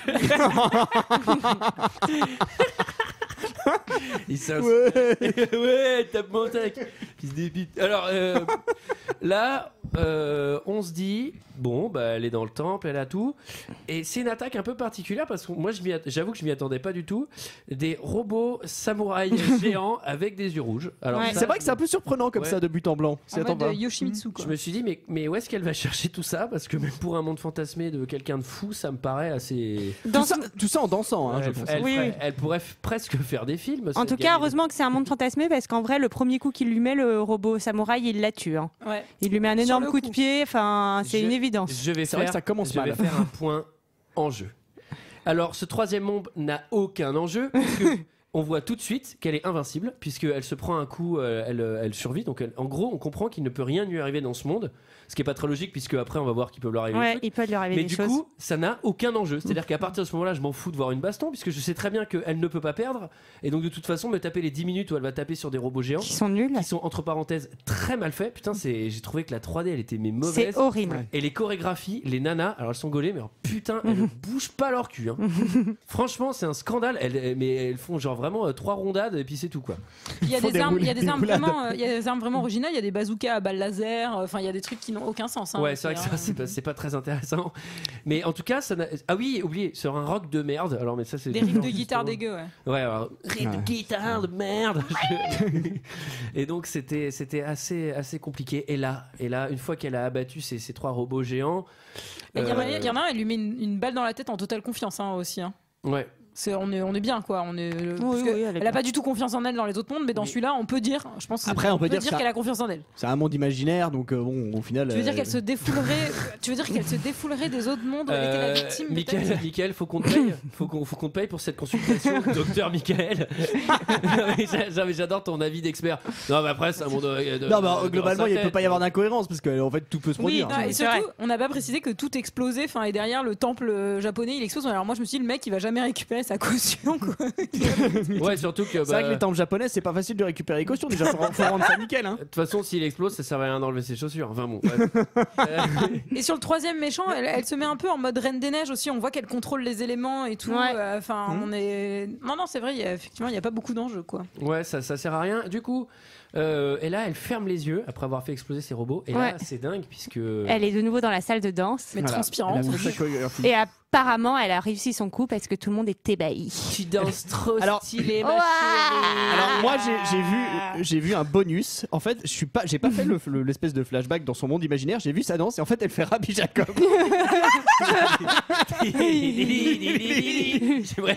Ouais, tape mon tac qui se débite. Alors là, on se dit bon, bah elle est dans le temple, elle a tout, et c'est une attaque un peu particulière parce que moi j'avoue que je m'y attendais pas du tout. Des robots samouraïs géants avec des yeux rouges. Alors c'est vrai que c'est un peu surprenant comme ça de but en blanc. En mode Yoshimitsu, quoi. Je me suis dit mais où est-ce qu'elle va chercher tout ça, parce que même pour un monde fantasmé de quelqu'un de fou, ça me paraît assez. Tout ça en dansant, hein, je pense. Elle pourrait presque faire des films. En tout cas, heureusement que c'est un monde fantasmé, parce qu'en vrai, le premier coup qu'il lui met, le robot samouraï, il la tue. Hein. Ouais. Il lui met un énorme coup de pied. Enfin, c'est une évidence. Je vais faire un point en jeu. Alors, ce troisième monde n'a aucun enjeu, puisque on voit tout de suite qu'elle est invincible, puisqu'elle se prend un coup, elle survit. Donc, en gros, on comprend qu'il ne peut rien lui arriver dans ce monde. Ce qui n'est pas très logique, puisque après, on va voir qu'il peut lui arriver des trucs. Il peut lui arriver des choses. Mais du coup, ça n'a aucun enjeu. C'est-à-dire qu'à partir de ce moment-là, je m'en fous de voir une baston, puisque je sais très bien qu'elle ne peut pas perdre. Et donc, de toute façon, me taper les 10 minutes où elle va taper sur des robots géants. Qui sont nuls. Qui sont, entre parenthèses, très mal faits. Putain, j'ai trouvé que la 3D, elle était mauvaise. C'est horrible. Et les chorégraphies, les nanas, alors elles sont gaulées, mais alors, putain, elles ne bougent pas leur cul. Hein. Franchement, c'est un scandale. Mais elles font genre vraiment 3 rondades et puis c'est tout, quoi. Il y a des armes vraiment originales. Il y a des bazookas à balles laser. Enfin, il y a des trucs qui n'ont aucun sens. Hein. Ouais, c'est vrai que ça, c'est pas très intéressant. Mais en tout cas, ça n'a... Ah oui, oublié, sur un rock de merde. Alors, mais ça, c'est des riffs de guitare dégueu, ouais. Ouais, alors, riffs de guitare de merde. Et donc, c'était assez compliqué. Et là, une fois qu'elle a abattu ces 3 robots géants. Il y en a un, elle lui met une balle dans la tête en totale confiance aussi. Hein. Ouais. On est bien, quoi. Elle a pas du tout confiance en elle dans les autres mondes, mais dans celui-là, on peut dire. Je pense on peut dire qu'elle a confiance en elle. C'est un monde imaginaire, donc bon, au final. Tu veux dire qu'elle se défoulerait des autres mondes où elle était la victime. Michael, faut qu'on te paye. Faut qu'on te paye pour cette consultation, docteur Michael. J'adore ton avis d'expert. Non, mais après, c'est un monde. Globalement, il peut pas y avoir d'incohérence parce qu'en fait, tout peut se produire. Oui, et surtout, on n'a pas précisé que tout explosait. Et derrière, le temple japonais, il explose. Alors moi, je me suis dit, le mec, il va jamais récupérer sa caution, quoi. Ouais, surtout que. C'est vrai que les temples japonais, c'est pas facile de récupérer les cautions. Déjà, faut rendre ça nickel. Hein. De toute façon, s'il explose, ça sert à rien d'enlever ses chaussures. Enfin bon. Et sur le 3e méchant, elle se met un peu en mode Reine des Neiges aussi. On voit qu'elle contrôle les éléments et tout. On est. Non, c'est vrai. Effectivement, il y a pas beaucoup d'enjeux, quoi. Ouais, ça sert à rien. Du coup. Et là, elle ferme les yeux après avoir fait exploser ses robots. Et là, c'est dingue puisque. Elle est de nouveau dans la salle de danse. Mais transpirante. Et apparemment, elle a réussi son coup parce que tout le monde est ébahi. Tu danses trop stylé, ma chérie. Alors moi, j'ai vu un bonus. En fait, j'ai pas fait l'espèce de flashback dans son monde imaginaire. J'ai vu sa danse et en fait, elle fait Rabbi Jacob.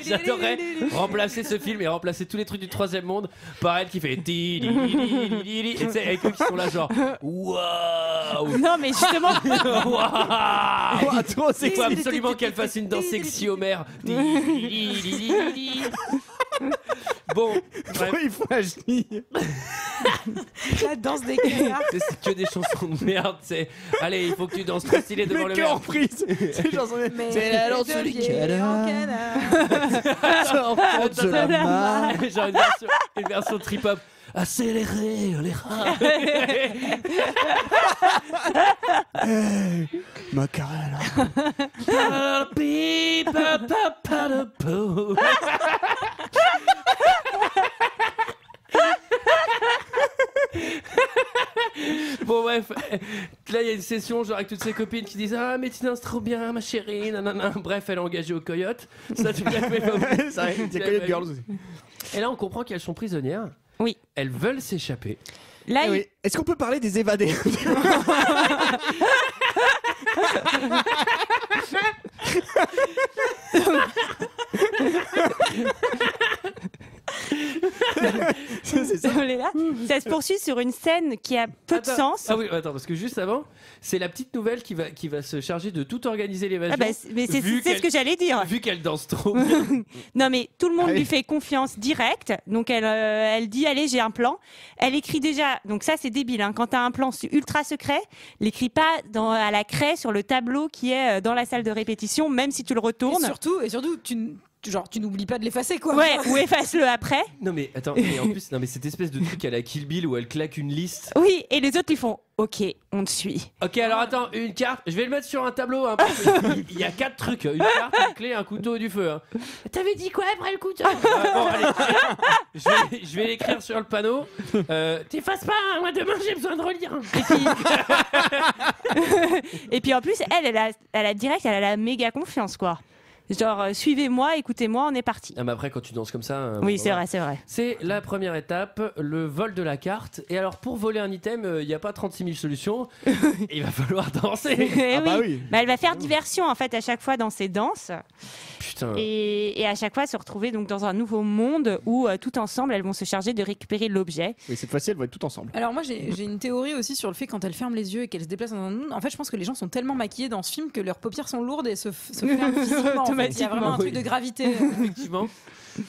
J'adorerais remplacer ce film et remplacer tous les trucs du 3e monde par elle qui fait. Et tu sais, avec eux qui sont là genre waouh. Non mais justement waouh. Trop sexy. Il faut absolument qu'elle fasse une danse sexy Homer. Bon, il faut agir. La danse des canards. C'est que des chansons de merde. Allez, il faut que tu danses trop stylé devant le maire. Reprise. C'est la danse du canard. Sortant de la main. Genre une version trip-hop. Accélérez les rats. Hey, Macarena. Bon bref, là il y a une session genre avec toutes ses copines qui disent ah mais tu danses trop bien ma chérie, nanana. Bref, elle est engagée au Coyote. Ça tu l'as fait pas. C'est vrai, il y a Coyote Girls aussi. Et là on comprend qu'elles sont prisonnières. Oui. Elles veulent s'échapper. Là, oui. Est-ce qu'on peut parler des évadés? c'est ça. Ça se poursuit sur une scène qui a peu de sens. Ah oui, attends, parce que juste avant, c'est la petite nouvelle qui va se charger de tout organiser l'évasion. Mais c'est ce que j'allais dire. Vu qu'elle danse trop bien. Non mais tout le monde lui fait confiance directe. Donc elle dit allez j'ai un plan. Elle écrit déjà. Donc ça c'est débile. Hein. Quand t'as un plan ultra secret, l'écris pas à la craie sur le tableau qui est dans la salle de répétition, même si tu le retournes. Et surtout tu n'oublies pas de l'effacer, quoi. Ouais, ou efface-le après. Non mais attends, mais en plus, cette espèce de truc à la Kill Bill où elle claque une liste. Oui, et les autres lui font ok, on te suit. Ok, alors attends, une carte, je vais le mettre sur un tableau. Hein, il y a 4 trucs, une carte, une clé, un couteau et du feu. Hein. T'avais dit quoi après le couteau? Bon, allez, je vais l'écrire sur le panneau. T'effaces pas, hein, moi demain j'ai besoin de relire. Et puis en plus, elle a la méga confiance, quoi. Genre suivez-moi, écoutez-moi, on est parti. Ah mais après quand tu danses comme ça. Oui, c'est vrai, c'est vrai. C'est la première étape, le vol de la carte. Et alors pour voler un item, il n'y a pas 36 000 solutions. Il va falloir danser. Oui. Bah, elle va faire diversion en fait à chaque fois dans ses danses. Putain. Et à chaque fois se retrouver donc dans un nouveau monde où tout ensemble elles vont se charger de récupérer l'objet. Et cette fois-ci elles vont être toutes ensemble. Alors moi j'ai une théorie aussi sur le fait quand elles ferment les yeux et qu'elles se déplacent dans un monde. En fait je pense que les gens sont tellement maquillés dans ce film que leurs paupières sont lourdes et se ferment physiquement. Il y a vraiment un truc de gravité.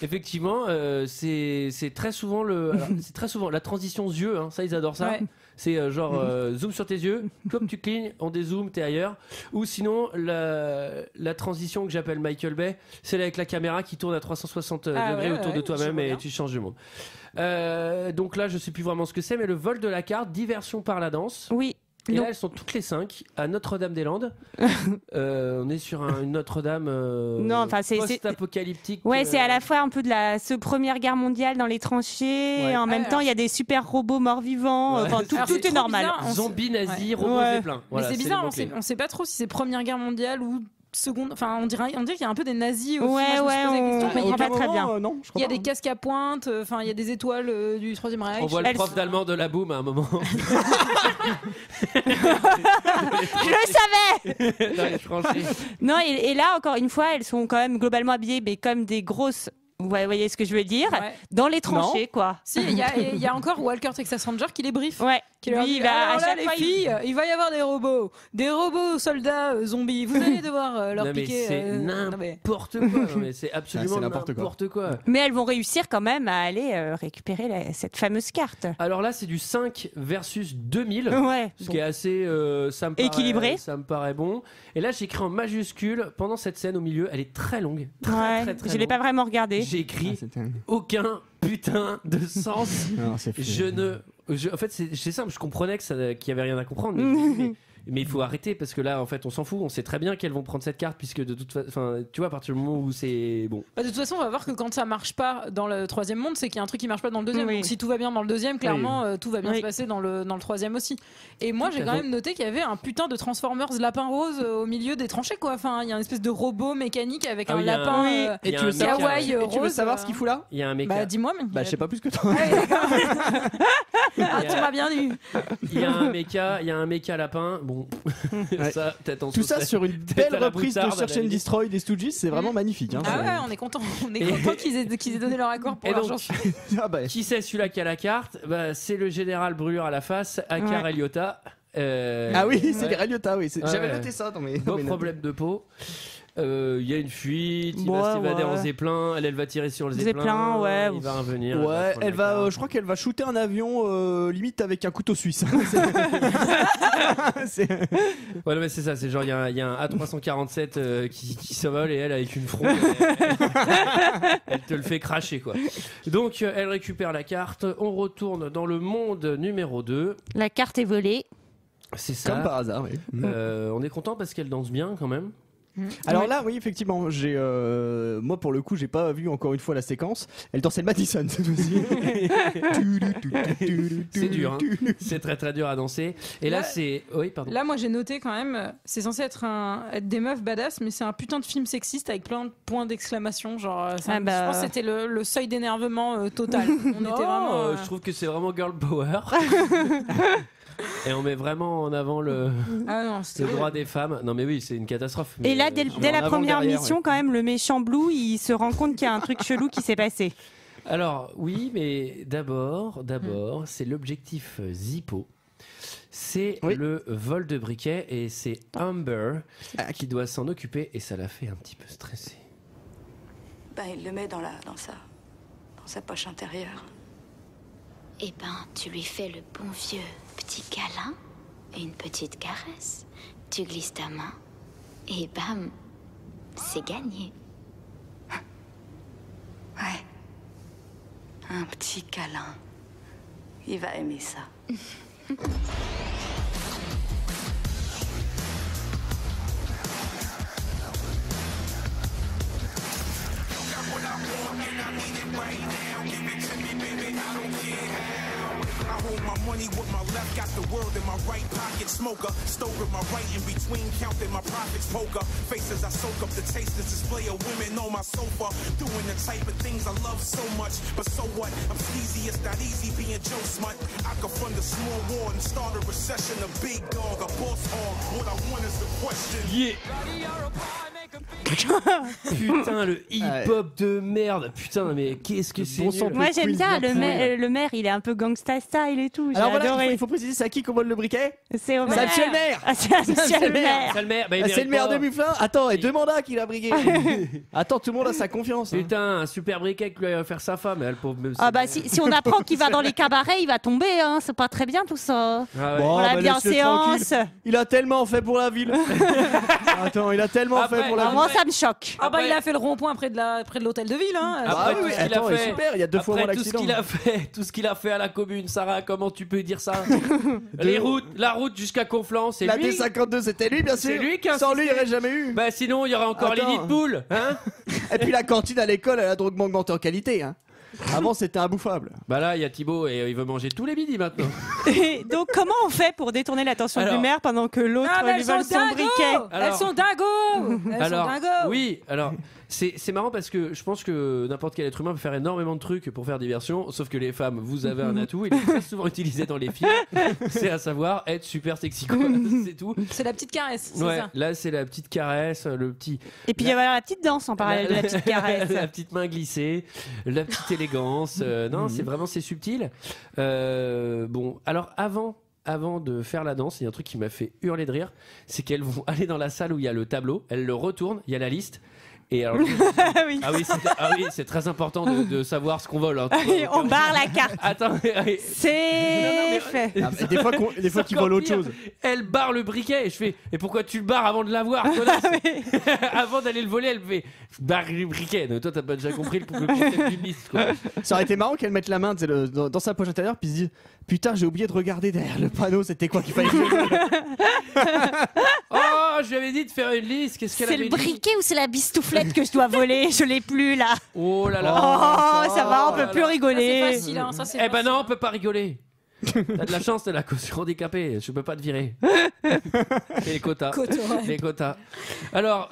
Effectivement, c'est très souvent la transition yeux, hein, ça ils adorent ça. Ouais. C'est zoom sur tes yeux, comme tu clignes, on dézoome, t'es ailleurs. Ou sinon la transition que j'appelle Michael Bay, c'est avec la caméra qui tourne à 360 degrés autour de toi-même et tu changes de monde. Donc là, je sais plus vraiment ce que c'est, mais le vol de la carte, diversion par la danse. Oui. Et là, elles sont toutes les 5 à Notre-Dame-des-Landes. On est sur une Notre-Dame post-apocalyptique. Ouais, c'est à la fois un peu de la Première Guerre mondiale dans les tranchées. Ouais. En même temps, il y a des super robots morts-vivants. Ouais. Tout est normal. Zombies, nazis, robots et plein. Voilà, mais c'est bizarre, on sait pas trop si c'est Première Guerre mondiale ou seconde. Enfin, on dirait qu'il y a un peu des nazis aussi. Ouais, on comprend pas très bien. Non, il y a des casques à pointe. Enfin, il y a des étoiles du Troisième Reich. On voit le prof d'allemand de la boum à un moment. Je le savais. Dans les tranchées. Non, et là encore une fois, elles sont quand même globalement habillées, mais comme des grosses. Vous voyez ce que je veux dire? Dans les tranchées, quoi. Si, il y a encore Walker Texas Ranger qui les briefe. Ouais. Lui, à chaque fois, les filles, il va y avoir des robots soldats zombies. Vous allez devoir leur piquer. C'est n'importe quoi. Non, mais c'est absolument n'importe quoi. Mais elles vont réussir quand même à aller récupérer cette fameuse carte. Alors là, c'est du 5 versus 2000. Ouais. Ce qui est assez équilibré. Ça me paraît bon. Et là, j'ai écrit en majuscule pendant cette scène au milieu. Elle est très longue. Très je l'ai pas vraiment regardée. J'ai écrit aucun putain de sens. Non, en fait, c'est simple. Je comprenais qu'il y avait rien à comprendre, mais il faut arrêter parce que là, en fait, on s'en fout. On sait très bien qu'elles vont prendre cette carte puisque de toute façon, tu vois, à partir du moment où c'est bon. De toute façon, on va voir que quand ça marche pas dans le troisième monde, c'est qu'il y a un truc qui marche pas dans le deuxième. Oui. Donc, si tout va bien dans le deuxième, clairement, tout va bien se passer dans le troisième aussi. Et moi, j'ai quand même noté qu'il y avait un putain de Transformers lapin rose au milieu des tranchées, quoi. Enfin, il y a une espèce de robot mécanique avec un lapin. Et tu veux savoir ce qu'il fout là? Il y a un méca. Bah, dis-moi. Je sais pas plus que toi. Tu m'as bien dit. Il y a un méca lapin. Bon, ça, peut-être en tout ça sur une belle reprise de Search and Destroy des Stooges, c'est vraiment magnifique. Hein, ah ouais, on est content. Qu'ils aient donné leur accord pour leur chanson. Qui c'est celui-là qui a la carte? C'est le général brûlure à la face, Aka Ray Liotta. Ah oui, c'est les Ray Liotta, oui. J'avais noté ça dans mes problème de peau. Il y a une fuite, il va s'évader en zeppelin, elle va tirer sur le zeppelin, il va revenir. Ouais, je crois qu'elle va shooter un avion limite avec un couteau suisse. Ouais, mais c'est ça, c'est genre il y a un A347 qui s'envole et elle avec une fronde, elle te le fait cracher quoi. Donc elle récupère la carte, on retourne dans le monde numéro 2. La carte est volée. C'est ça. Comme par hasard, oui. On est content parce qu'elle danse bien quand même. Alors là, oui, effectivement, moi pour le coup, j'ai pas vu encore une fois la séquence. Elle dansait le Madison cette fois-ci. C'est dur, hein. C'est très très dur à danser. Et là, c'est. Oui, pardon. Là, moi j'ai noté quand même, c'est censé être des meufs badass, mais c'est un putain de film sexiste avec plein de points d'exclamation. Genre, je pense que c'était le seuil d'énervement total. On était vraiment. Je trouve que c'est vraiment girl power. Et on met vraiment en avant le droit des femmes. Non mais oui, c'est une catastrophe. Et là, dès la première mission, quand même, le méchant Blue, il se rend compte qu'il y a un truc chelou qui s'est passé. Alors oui, mais d'abord, c'est l'objectif Zippo. C'est le vol de briquet et c'est Amber qui doit s'en occuper et ça l'a fait un petit peu stresser. Il le met dans sa poche intérieure. Eh ben, tu lui fais le bon vieux petit câlin et une petite caresse. Tu glisses ta main et bam, c'est gagné. Ouais. Un petit câlin. Il va aimer ça. I hold my money with my left, got the world in my right pocket. Smoker, stove in my right, in between counting my profits. Poker faces, I soak up the taste. This display of women on my sofa, doing the type of things I love so much. But so what? I'm sleazy, it's not easy being Joe Smut. I could fund a small war and start a recession. A big dog, a boss hog. What I want is the question. Yeah. Putain, le hip-hop de merde. Putain, mais qu'est-ce que c'est nul. Moi j'aime bien le maire, il est un peu gangsta style et tout. Alors voilà, il faut préciser, c'est à qui qu'on vole le briquet? C'est au maire. C'est monsieur le maire. C'est le maire. C'est le maire de Mufflin. Attends, et 2 mandats qu'il a brigué. Attends, tout le monde a sa confiance. Putain, un super briquet que lui va faire sa femme. Elle pauvre. Ah bah si on apprend qu'il va dans les cabarets, il va tomber. Hein. C'est pas très bien tout ça. Bon, la bienséance. Il a tellement fait pour la ville. Attends, il a tellement fait pour la ville. Moi ça me choque. Ah bah il a fait le rond-point près de l'hôtel de ville. Hein. Après tout ce qu'il a fait, super, il y a 2 fois moins d'accident. Tout ce qu'il a fait à la commune, Sarah, comment tu peux dire ça? La route jusqu'à Conflans, c'est lui. La D52, c'était lui, bien sûr. C'est lui qui a Sans lui, il n'y aurait jamais eu. Bah sinon, il y aurait encore les nids de poules, hein. Et puis la cantine à l'école, elle a donc augmenté en qualité, hein. Avant, c'était imbouffable. Bah là, il y a Thibaut et il veut manger tous les midis maintenant. Et donc, comment on fait pour détourner l'attention du maire pendant que l'autre lui vole son briquet? Elles sont dingos. Oui, alors c'est marrant parce que je pense que n'importe quel être humain peut faire énormément de trucs pour faire diversion, sauf que les femmes, vous avez un atout, il est très souvent utilisé dans les films, c'est à savoir être super sexy, quoi. C'est tout. C'est la petite caresse, c'est ça. Là c'est la petite caresse, le petit. Et puis il y a la petite danse en parallèle de la petite caresse. La petite main glissée, la petite élégance. Non, c'est subtil. Bon, alors avant de faire la danse, il y a un truc qui m'a fait hurler de rire, c'est qu'elles vont aller dans la salle où il y a le tableau, elles le retournent, il y a la liste. Et alors, c'est très important de savoir ce qu'on vole. Hein. On barre la carte. Attends, c'est fait. Des fois qu'ils volent autre chose. Elle barre le briquet et je fais, et pourquoi tu le barres avant de l'avoir? Avant d'aller le voler, elle fait barre le briquet. Donc, toi, t'as pas déjà compris le concept d'une liste, quoi. Ça aurait été marrant qu'elle mette la main dans sa poche intérieure puis se dise, putain, j'ai oublié de regarder derrière le panneau, c'était quoi qu'il fallait Oh, je lui avais dit de faire une liste. Qu'est-ce qu'elle avait dit? C'est le briquet ou c'est la bistouflette que je dois voler? Je l'ai plus là. Oh là là. Oh, ça va, on peut plus rigoler. Ça, c'est facile, hein. Ça, c'est facile. Ben non, on peut pas rigoler. T'as de la chance, t'es la caution handicapée. Je peux pas te virer. Les quotas. Les quotas. Alors,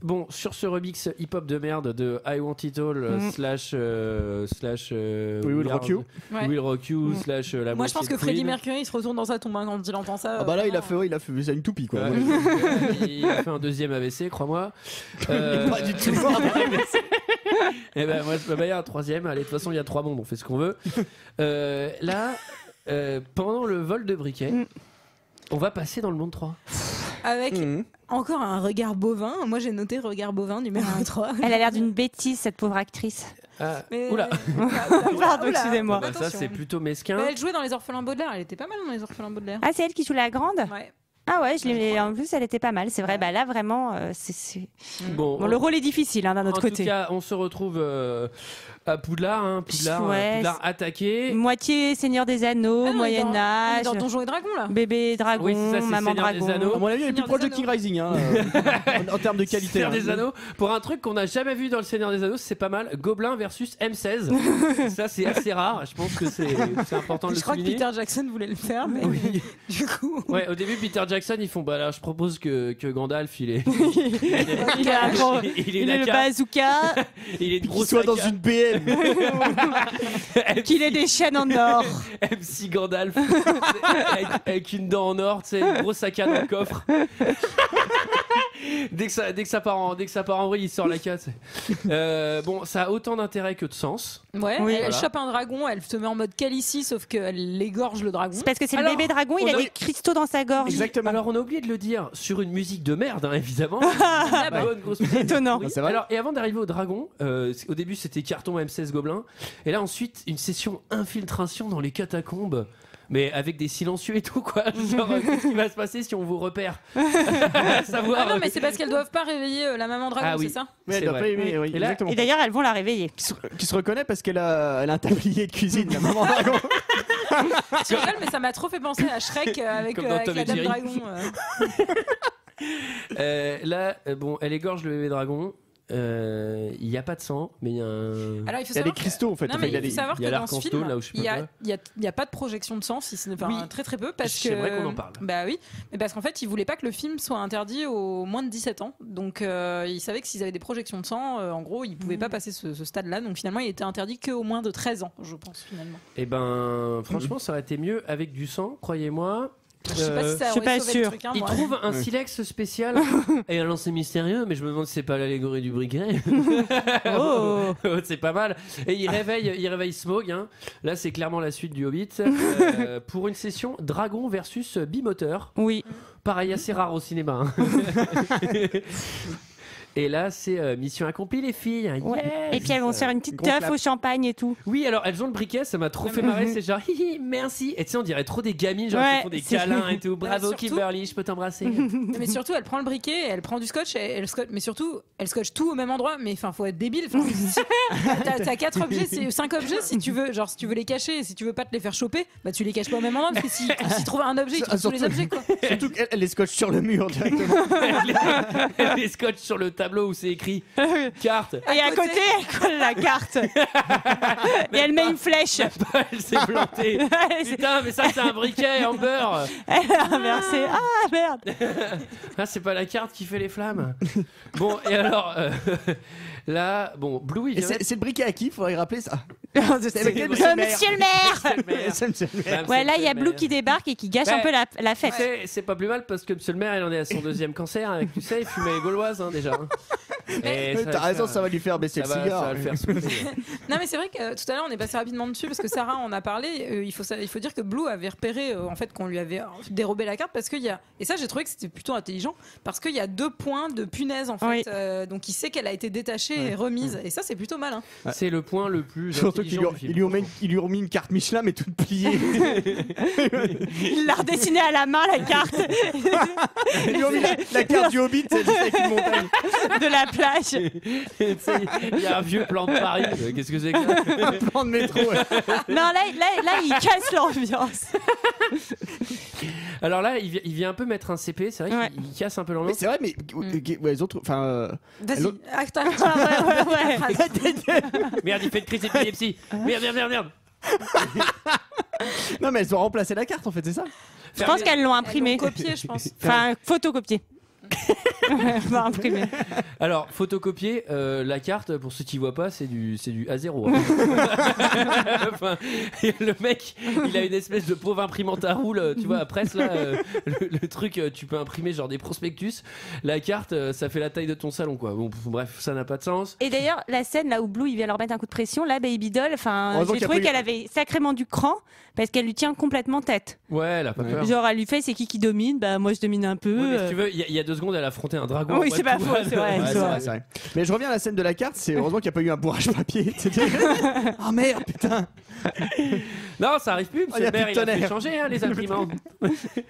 bon, sur ce remix hip-hop de merde de I Want It All slash We Will Rock You. Will Rock You slash la. Moi, je pense que Freddie Mercury il se retourne dans sa tombe quand il entend ça. Ah bah là, il a fait c'est une toupie, quoi. Il a fait un deuxième AVC, crois-moi. Pas du tout. Et ben moi, je me mets un troisième. Allez, de toute façon, il y a 3 mondes, on fait ce qu'on veut. Là. Pendant le vol de briquet, on va passer dans le monde 3. Avec encore un regard bovin. Moi, j'ai noté regard bovin numéro 3. Elle a l'air d'une bêtise, cette pauvre actrice. Oula. Pardon, excusez-moi. Bah, ça, c'est plutôt mesquin. Elle jouait dans Les Orphelins Baudelaire. Elle était pas mal dans Les Orphelins Baudelaire. Ah, c'est elle qui joue la grande? Ouais. Ah ouais, en plus elle était pas mal, c'est vrai. Bah là vraiment, c'est... Bon, le rôle est difficile d'un autre côté. En tout cas, on se retrouve à Poudlard, Poudlard attaqué. Moitié Seigneur des Anneaux, Moyen Âge. Dans Donjons et Dragons là. Bébé dragon, oui, ça, maman Seigneur dragon. Des Anneaux. À mon avis, il est plus proche de King Rising en termes de qualité. Seigneur des Anneaux. Pour un truc qu'on n'a jamais vu dans le Seigneur des Anneaux, c'est pas mal. Gobelin versus M16. Ça, c'est assez rare. Je pense que c'est important de le souligner. Je crois que Peter Jackson voulait le faire, mais du coup. Ouais, au début, Peter Jackson, ils font bah là, je propose que Gandalf, il est le bazooka. Il est qu'il soit dans une BM. Qu'il ait des chaînes en or. MC Gandalf avec une dent en or, tu sais, une grosse saccade dans le coffre. Dès que ça part en vrille, il sort la casse. Bon, ça a autant d'intérêt que de sens. Ouais, elle chope un dragon, elle se met en mode Khaleesi, sauf qu'elle égorge le dragon. C'est parce que c'est le bébé dragon, il a des cristaux dans sa gorge. Exactement. Alors on a oublié de le dire sur une musique de merde, hein, évidemment. Bonne grosse musique. Étonnant. Oui. Alors, et avant d'arriver au dragon, au début c'était carton M16 Gobelin, et là ensuite une session infiltration dans les catacombes. Mais avec des silencieux et tout, quoi. Genre, qu'est-ce qui va se passer si on vous repère? Savoir, non, mais c'est parce qu'elles doivent pas réveiller la maman dragon, c'est ça? Oui, elle doit pas aimer, oui, et d'ailleurs, elles vont la réveiller. Qui se reconnaît parce qu'elle a un tablier de cuisine, la maman dragon. Tu rigoles, mais ça m'a trop fait penser à Shrek avec la dame dragon. Là, bon, elle égorge le bébé dragon. Il n'y a pas de sang, mais il y a un. Alors, il faut y a des cristaux en fait. Non, mais il faut savoir que dans ce film, là où je il y a pas de projection de sang, si ce n'est pas très très peu, parce que. J'aimerais qu'on en parle. Bah oui, mais parce qu'en fait, ils voulaient pas que le film soit interdit aux moins de 17 ans, donc ils savaient que s'ils avaient des projections de sang, en gros, ils pouvaient pas passer ce stade-là, donc finalement, il était interdit qu'aux moins de 13 ans, je pense finalement. Et ben, franchement, ça aurait été mieux avec du sang, croyez-moi. Je sais pas si ça je suis pas aurait sauvé le sûre. truc, hein, Il moi. trouve un silex spécial et un lancer mystérieux, mais je me demande si c'est pas l'allégorie du briquet. Oh. C'est pas mal. Et il réveille Smaug. Hein. Là, c'est clairement la suite du Hobbit. Pour une session Dragon versus Bimoteur. Oui. Pareil, assez rare au cinéma. Hein. Et là, c'est mission accomplie, les filles. Yes. Et puis elles vont se faire une petite teuf au champagne et tout. Oui, alors elles ont le briquet, ça m'a trop fait marrer. C'est genre, hihi, merci. Et tu sais, on dirait trop des gamines, genre qui font des câlins et tout. Bravo, surtout... Kimberly, je peux t'embrasser. Mais surtout, elle prend le briquet, elle prend du scotch, mais surtout, elle scotche tout au même endroit. Mais enfin, faut être débile. T'as 4 objets, 5 objets si tu veux, genre si tu veux les cacher, si tu veux pas te les faire choper, bah tu les caches pas au même endroit. Parce que si trouve un objet, tu tous les objets quoi. Surtout qu'elle les scotche sur le mur directement. Elle les scotche sur le tableau où c'est écrit carte. Et à côté, elle colle la carte. Et elle met une flèche. Elle s'est plantée. Putain, mais ça c'est un briquet en beurre. Elle a inversé. Ah merde. Ah, c'est pas la carte qui fait les flammes. Bon, et alors là, bon, Blue, il vient. C'est le briquet à qui? Faudrait rappeler ça. Monsieur le maire. C'est Monsieur le maire. Ouais, là il y a Blue qui débarque et qui gâche un peu la fête. C'est pas plus mal parce que Monsieur le maire, il en est à son 2e cancer avec, tu sais, il fumait les gauloises hein, déjà. T'as raison, ça va lui faire baisser le cigare. Ça va le faire souffler. Non mais c'est vrai que tout à l'heure on est passé rapidement dessus parce que Sarah en a parlé. Il faut dire que Blue avait repéré en fait qu'on lui avait dérobé la carte parce qu'il y a, et ça j'ai trouvé que c'était plutôt intelligent parce qu'il y a 2 points de punaise en fait. Oui. Donc il sait qu'elle a été détachée et remise et ça c'est plutôt malin. C'est le point le plus surtout intelligent qu'il lui ont mis une carte Michelin mais toute pliée. Il l'a redessinée à la main la carte. Ils lui ont mis la carte du Hobbit, c'est juste avec une montagne de la plage. Il y a un vieux plan de Paris. Qu'est-ce que c'est que ça? Un plan de métro. Ouais. Non, là, il casse l'ambiance. Alors là, il vient un peu mettre un CP. C'est vrai qu'il casse un peu l'ambiance. C'est vrai, mais les autres, enfin. Vas-y, acte. Merde, il fait une crise d'épilepsie. Merde. Non, mais elles ont remplacé la carte en fait, c'est ça? Je pense qu'elles l'ont imprimée. Copié, je pense. Enfin, photocopié. Alors, photocopier la carte, pour ceux qui voient pas, c'est du A0. Hein. Enfin, le mec, il a une espèce de pauvre imprimante à roule, tu vois, à presse là, le truc, tu peux imprimer genre des prospectus. La carte, ça fait la taille de ton salon, quoi. Bon, bref, ça n'a pas de sens. Et d'ailleurs, la scène là où Blue il vient leur mettre un coup de pression, là, Baby Doll, enfin, j'ai trouvé qu'elle avait sacrément du cran parce qu'elle lui tient complètement tête. Ouais, elle a pas peur. Genre, elle lui fait, c'est qui domine? Bah, moi je domine un peu. Oui, mais si tu veux, il y a 2 secondes, elle a affronté un dragon. Oui, c'est pas faux, c'est vrai. C'est vrai. Mais je reviens à la scène de la carte, c'est heureusement qu'il n'y a pas eu un bourrage papier. Oh merde, putain. Non, ça arrive plus, Monsieur le maire, il a fait changer hein, les imprimantes.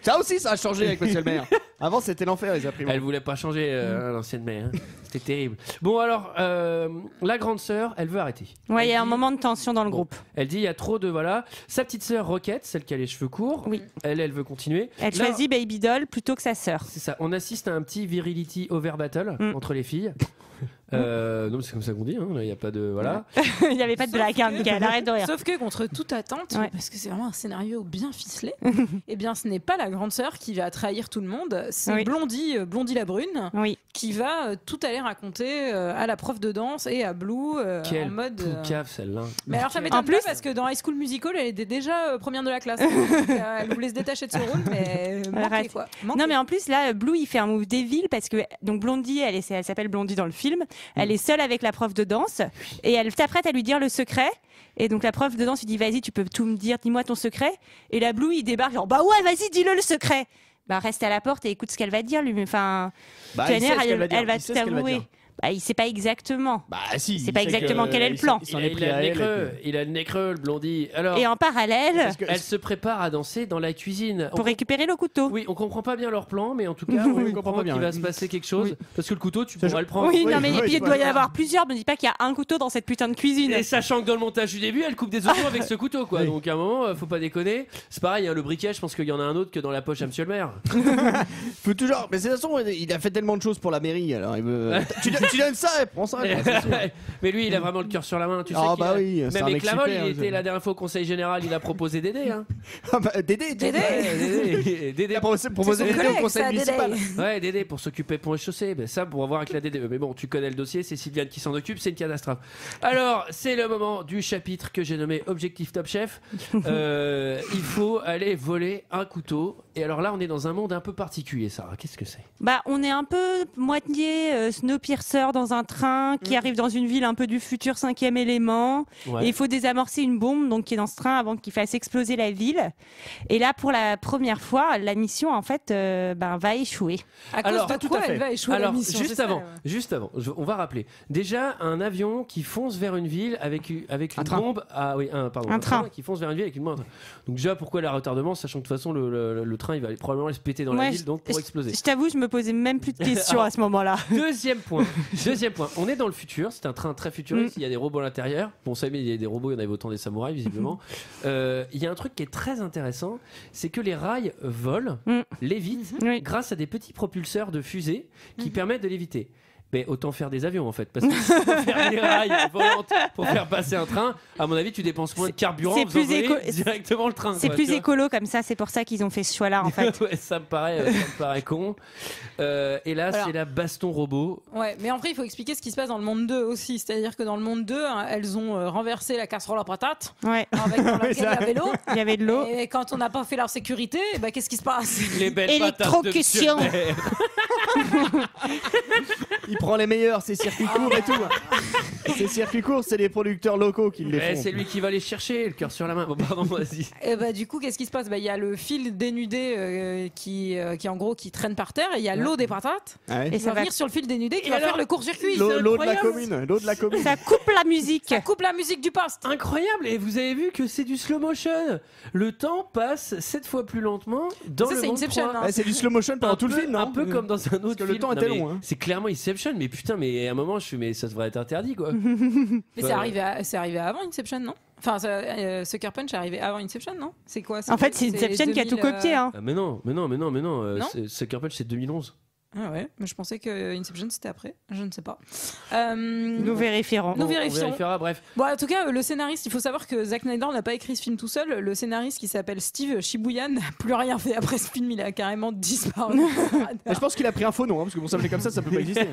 Ça aussi, ça a changé avec Monsieur le maire. Avant, c'était l'enfer, les imprimantes. Elle voulait pas changer l'ancienne maire. Hein. C'était terrible. Bon, alors, la grande sœur, elle veut arrêter. Ouais, il y a un moment de tension dans le groupe. Elle dit, il y a trop de... Voilà. Sa petite sœur, Rocket, celle qui a les cheveux courts, elle veut continuer. Elle choisit Baby Doll plutôt que sa sœur. C'est ça. On assiste à un petit virility over battle entre les filles. Non, c'est comme ça qu'on dit, il n'y a pas de. Voilà. Il n'y avait pas de blague, hein, Mickaël, arrête de rire. Sauf que contre toute attente, parce que c'est vraiment un scénario bien ficelé, et bien ce n'est pas la grande sœur qui va trahir tout le monde, c'est Blondie la brune, qui va tout aller raconter à la prof de danse et à Blue en mode. Poucave celle-là. Mais alors ça m'étonne pas parce que dans High School Musical, elle était déjà première de la classe. Donc, elle voulait se détacher de ce rôle, mais manquait, quoi. Non, mais en plus là, Blue il fait un move débile parce que donc Blondie, elle s'appelle Blondie dans le film. Elle est seule avec la prof de danse et elle s'apprête à lui dire le secret. Et donc la prof de danse lui dit vas-y, tu peux tout me dire, dis-moi ton secret. Et la Blue il débarque genre bah ouais, vas-y, dis-le le secret. Bah reste à la porte et écoute ce qu'elle va dire lui. Enfin, elle va t'avouer. Bah, il sait pas exactement. Bah si. C'est pas exactement quel est le plan. Il a le nez creux, le Blondie. Alors, et en parallèle, elle se prépare à danser dans la cuisine pour récupérer le couteau. Oui, on comprend pas bien leur plan, mais en tout cas, on comprend qu'il va se passer quelque chose. Parce que le couteau, tu pourras le prendre. Oui, non, mais et puis il doit y avoir plusieurs. Ne dis pas qu'il y a un couteau dans cette putain de cuisine. Et sachant que dans le montage du début, elle coupe des oignons avec ce couteau, quoi. Donc à un moment, faut pas déconner. C'est pareil, le briquet, je pense qu'il y en a un autre que dans la poche à Monsieur le maire. Faut toujours. Mais de toute façon, il a fait tellement de choses pour la mairie. Alors il veut. tu donnes ça, prends ça. Mais lui, il a vraiment le cœur sur la main. Tu sais bah oui, même avec Clavol, il était la dernière fois au conseil général, il a proposé Dédé. Hein. Dédé. Dédé a proposé Dédé au conseil municipal. Ouais, Dédé pour s'occuper pont et chaussée. Ben ça, pour avoir avec la Dédé. Mais bon, tu connais le dossier, c'est Sylviane qui s'en occupe, c'est une catastrophe. Alors, c'est le moment du chapitre que j'ai nommé Objectif Top Chef. Il faut aller voler un couteau. Et alors là, on est dans un monde un peu particulier, Sarah. Qu'est-ce que c'est ? Bah, on est un peu moitié Snowpiercer dans un train qui arrive dans une ville un peu du futur 5e élément. Ouais. Et il faut désamorcer une bombe donc, qui est dans ce train avant qu'il fasse exploser la ville. Et là, pour la première fois, la mission, en fait, va échouer. À cause de quoi elle va échouer la mission ? Juste avant, on va rappeler. Déjà, un avion qui fonce vers une ville avec une bombe. Ah oui, un train qui fonce vers une ville avec une bombe. Donc déjà, pourquoi le retardement, sachant que de toute façon, le train, il va probablement se péter dans la ville, donc pour exploser. Je t'avoue, je me posais même plus de questions à ce moment-là. Deuxième point. On est dans le futur. C'est un train très futuriste. Il y a des robots à l'intérieur. Bon, ça, il y a des robots. Il y en avait autant des samouraïs, visiblement. Il y a un truc qui est très intéressant, c'est que les rails volent, lévitent, grâce à des petits propulseurs de fusée qui permettent de léviter. Mais autant faire des avions en fait, parce que si tu veux faire des rails volantes pour faire passer un train, à mon avis tu dépenses moins de carburant en faisant voler directement le train. C'est plus écolo comme ça, c'est pour ça qu'ils ont fait ce choix-là en fait. Ouais, ça me paraît con. Et là c'est la baston robot. Ouais, mais après il faut expliquer ce qui se passe dans le monde 2 aussi, c'est-à-dire que dans le monde 2, elles ont renversé la casserole à patates avec dans laquelle il y avait de l'eau. Et quand on n'a pas fait leur sécurité, qu'est-ce qui se passe ? Les belles patates de Monsieur Maire. Il prend les meilleurs, ces circuits courts et tout. Ces circuits courts, c'est les producteurs locaux qui les font. C'est lui qui va les chercher, le cœur sur la main. Bon, pardon, vas-y. Et du coup, qu'est-ce qui se passe ? Il y a le fil dénudé qui en gros qui traîne par terre, et il y a l'eau des patates. Ouais. Et ça va venir sur le fil dénudé qui va faire le court-circuit. L'eau de la commune. Ça coupe la musique. Ça coupe la musique du poste. Incroyable. Et vous avez vu que c'est du slow motion. Le temps passe 7 fois plus lentement dans le monde 3. Hein. C'est du slow motion pendant tout le film, non ? Un peu comme dans un autre film. Parce que le temps était long. C'est clairement Inception, mais putain, mais à un moment, mais ça devrait être interdit, quoi. Mais c'est arrivé avant Inception, non ? Enfin, Sucker Punch est arrivé avant Inception, non ? C'est quoi ? En fait, c'est Inception qui a tout copié. Hein. Mais non. Sucker Punch, c'est 2011. Ah ouais, mais je pensais que Inception c'était après, je ne sais pas. Nous vérifierons. On vérifiera, bref. Bon, en tout cas, le scénariste, il faut savoir que Zack Snyder n'a pas écrit ce film tout seul. Le scénariste qui s'appelle Steve Shibuya n'a plus rien fait après ce film, il a carrément disparu. Je pense qu'il a pris un faux nom, parce que bon, ça fait comme ça peut pas exister.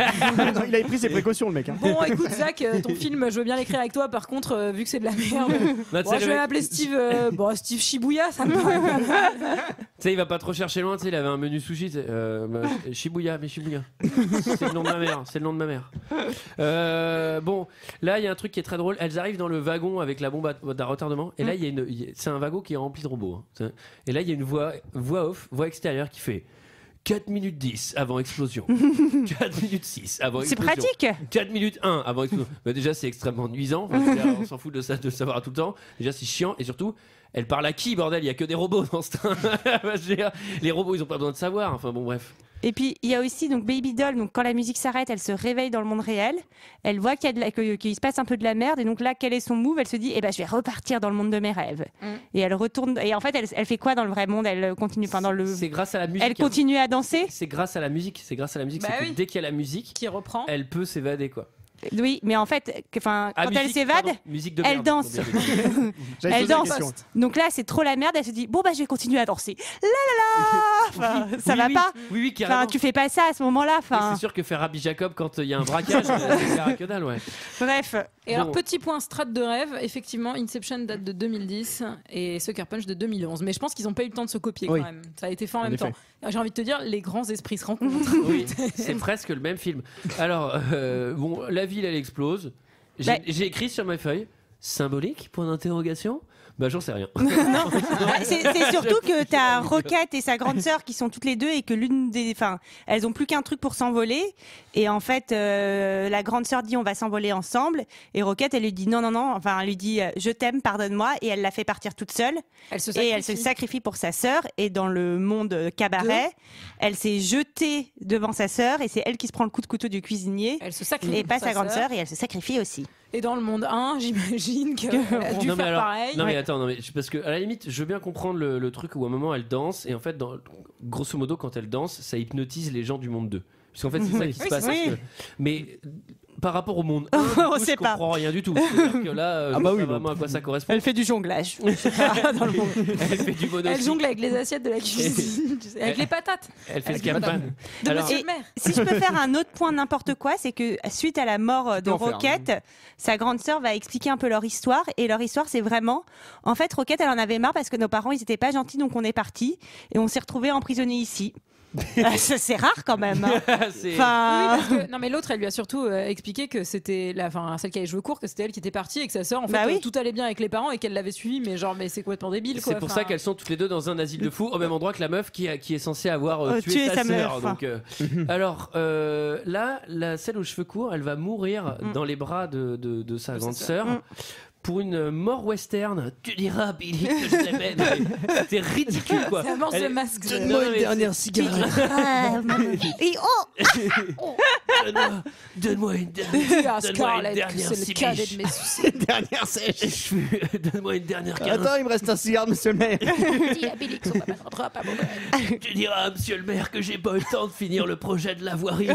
Il avait pris ses précautions, le mec. Bon, écoute, Zack, ton film, je veux bien l'écrire avec toi, par contre, vu que c'est de la merde, je vais m'appeler Steve Shibuya, ça me paraît pas mal. Tu sais, il va pas trop chercher loin, tu sais, il avait un menu sushi, Shibuya. C'est le nom de ma mère. Bon, là il y a un truc qui est très drôle. Elles arrivent dans le wagon avec la bombe à retardement. Et là c'est un wagon qui est rempli de robots. Hein. Et là il y a une voix voix extérieure qui fait 4 minutes 10 avant explosion. 4 minutes 6 avant explosion. C'est pratique. 4 minutes 1 avant explosion. Déjà c'est extrêmement nuisant. On s'en fout de ça, de savoir tout le temps. Déjà c'est chiant. Et surtout, elle parle à qui, bordel ? Il y a que des robots dans ce train. Les robots ils ont pas besoin de savoir. Enfin bon, bref. Et puis il y a aussi donc Baby Doll, donc quand la musique s'arrête, elle se réveille dans le monde réel, elle voit qu'il se passe un peu de la merde, et donc là quel est son move ? Elle se dit je vais repartir dans le monde de mes rêves. Et elle retourne, et en fait elle fait quoi dans le vrai monde ? Elle continue pendant le. C'est grâce à la musique. Elle continue à danser. C'est grâce à la musique. C'est que dès qu'il y a la musique qui reprend, elle peut s'évader quoi. Oui, mais en fait, quand elle s'évade, elle danse. Elle danse. Donc là, c'est trop la merde. Elle se dit je vais continuer à danser. Ça va pas. Oui, carrément. Tu fais pas ça à ce moment-là. C'est sûr que faire Rabbi Jacob quand il y a un braquage, c'est que dalle, ouais. Bref. Et alors, petit point strat de rêve, effectivement, Inception date de 2010 et Sucker Punch de 2011. Mais je pense qu'ils n'ont pas eu le temps de se copier quand même. Ça a été fait en même temps. J'ai envie de te dire, les grands esprits se rencontrent. Oui, c'est presque le même film. Alors, la ville, elle explose. J'ai écrit sur ma feuille, symbolique, point d'interrogation. J'en sais rien. Non, c'est surtout que t'as Rocket et sa grande sœur qui sont toutes les deux et que elles ont plus qu'un truc pour s'envoler. Et en fait, la grande sœur dit on va s'envoler ensemble. Et Rocket, elle lui dit non. Enfin, elle lui dit je t'aime, pardonne-moi. Et elle la fait partir toute seule. Elle se sacrifie pour sa sœur. Et dans le monde cabaret, elle s'est jetée devant sa sœur et c'est elle qui se prend le coup de couteau du cuisinier. Elle se sacrifie. Et pas sa grande sœur et elle se sacrifie aussi. Et dans le monde 1, j'imagine qu'elle a dû faire pareil. Non mais attends, non, mais parce que à la limite, je veux bien comprendre le truc où à un moment elle danse et en fait, grosso modo, quand elle danse, ça hypnotise les gens du monde 2. Parce qu'en fait, c'est ça qui se passe. Mais par rapport au monde 1, je comprends rien du tout. C'est-à-dire que là, je sais pas vraiment à quoi ça correspond. Elle fait du jonglage. Dans le monde. Elle fait du mono. Elle jongle avec les assiettes de la cuisine, avec les patates. Elle fait Scampan. Monsieur le maire. Si je peux faire un autre point n'importe quoi, c'est que suite à la mort de Rocket, sa grande sœur va expliquer un peu leur histoire. Et leur histoire, c'est vraiment... En fait, Rocket, elle en avait marre parce que nos parents, ils étaient pas gentils, donc on est partis. Et on s'est retrouvés emprisonnés ici. C'est rare quand même. Hein. Oui, parce que, non mais l'autre elle lui a surtout expliqué que c'était celle qui avait joué au cours, que c'était elle qui était partie et que sa sœur en fait tout allait bien avec les parents et qu'elle l'avait suivi, mais c'est complètement débile quoi. C'est pour ça qu'elles sont toutes les deux dans un asile de fous au même endroit que la meuf qui est censée avoir tué sa sœur. Donc alors là celle aux cheveux courts, elle va mourir dans les bras de sa grande sœur. Pour une mort western, tu diras Billy que je l'aimais. C'était ridicule quoi. Ça amorce le masque. Donne-moi une dernière cigarette. Donne-moi une dernière cigarette. Une dernière sèche. Donne-moi une dernière câlin. Attends, il me reste un cigare, monsieur le maire. Dis à Billy que son papa ne rentrera pas. Tu diras à monsieur le maire que j'ai pas eu le temps de finir le projet de la voirie.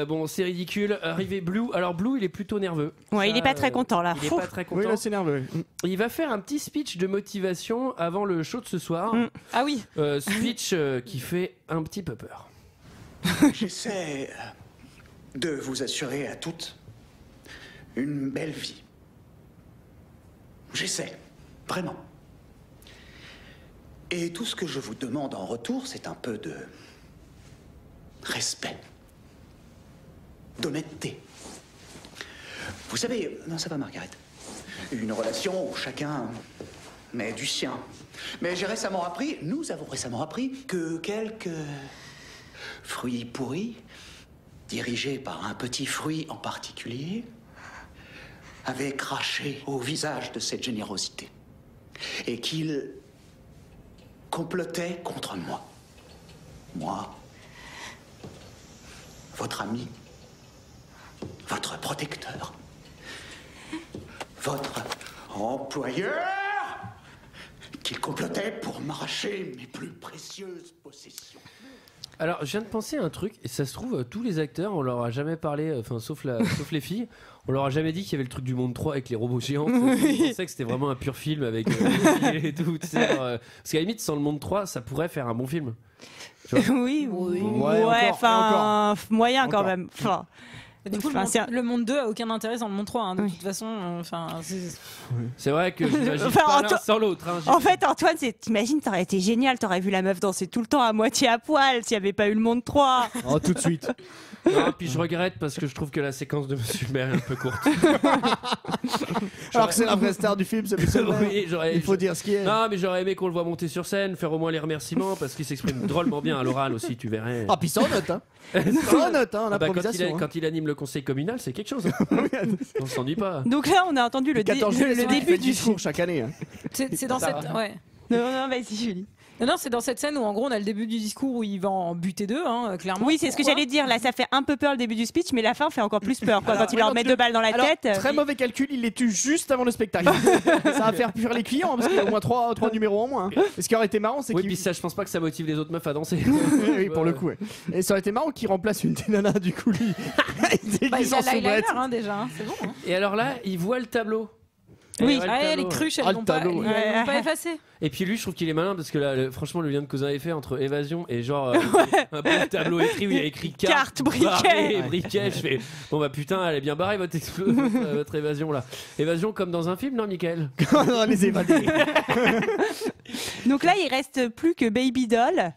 Bon, c'est ridicule. Arrivé Blue. Alors Blue, il est plutôt nerveux. Ouais, il est pas très content là. Il est pas très content. Oui, là, c'est nerveux. Il va faire un petit speech de motivation avant le show de ce soir. Ah oui. Speech qui fait un petit peu peur. J'essaie de vous assurer à toutes une belle vie. J'essaie, vraiment. Et tout ce que je vous demande en retour, c'est un peu de respect, d'honnêteté. Vous savez, non, ça va, Margaret. Une relation où chacun met du sien. Mais nous avons récemment appris que quelques fruits pourris, dirigés par un petit fruit en particulier, avaient craché au visage de cette générosité. Et qu'ils complotaient contre moi. Moi, votre ami, votre protecteur, votre employeur, qu'il complotait pour m'arracher mes plus précieuses possessions. Alors, je viens de penser à un truc, et ça se trouve, tous les acteurs, on leur a jamais parlé, enfin, sauf les filles, on leur a jamais dit qu'il y avait le truc du monde 3 avec les robots géants. On pensait que c'était vraiment un pur film avec et tout. Tu sais, parce qu'à la limite, sans le monde 3, ça pourrait faire un bon film. Oui. Enfin, moyen quand même. Enfin. Du coup, le monde 2 a aucun intérêt sans le monde 3. Hein, de toute façon, c'est vrai que j'imagine pas l'un sans l'autre. Hein, en fait, Antoine, t'imagines, t'aurais été génial. T'aurais vu la meuf danser tout le temps à moitié à poil s'il n'y avait pas eu le monde 3. Oh, tout de suite. Non, puis je regrette parce que je trouve que la séquence de Monsieur le Maire est un peu courte. Alors que c'est la vraie star du film, c'est Monsieur le Maire. Oui, il faut dire ce qui est. Non, mais j'aurais aimé qu'on le voit monter sur scène, faire au moins les remerciements parce qu'il s'exprime drôlement bien à l'oral aussi, tu verrais. Ah, puis sans note, hein. Sans note, hein, l'improvisation. Quand il anime le conseil communal, c'est quelque chose. On s'ennuie pas. Donc là, on a entendu le début du discours chaque année. Hein. C'est dans cette. Ouais. Non, vas-y, Julie. Non, c'est dans cette scène où en gros on a le début du discours où il va en buter deux, hein, clairement. Oui, c'est ce que j'allais dire. Là, ça fait un peu peur le début du speech, mais la fin fait encore plus peur. Quand il leur met 2 balles dans la tête. Très mauvais calcul, il les tue juste avant le spectacle. Ça va faire fuir les clients parce qu'il y a au moins 3 numéros en moins. Hein. Et ce qui aurait été marrant, c'est puis ça, je pense pas que ça motive les autres meufs à danser. Oui, pour le coup. Ouais. Et ça aurait été marrant qu'il remplace une des nanas du coup lui. Il a l'eyeliner déjà, c'est bon. Hein. Et alors là, il voit le tableau. Oui, les cruches, elles n'ont pas effacé. Et puis lui, je trouve qu'il est malin parce que là, franchement, le lien de cause à effet entre évasion et genre un beau tableau écrit où il y a écrit carte, briquet. Je fais bon bah putain, elle est bien barrée votre évasion là. Évasion comme dans un film, non, Michael? Non, les évadés. Donc là, il reste plus que Baby Doll,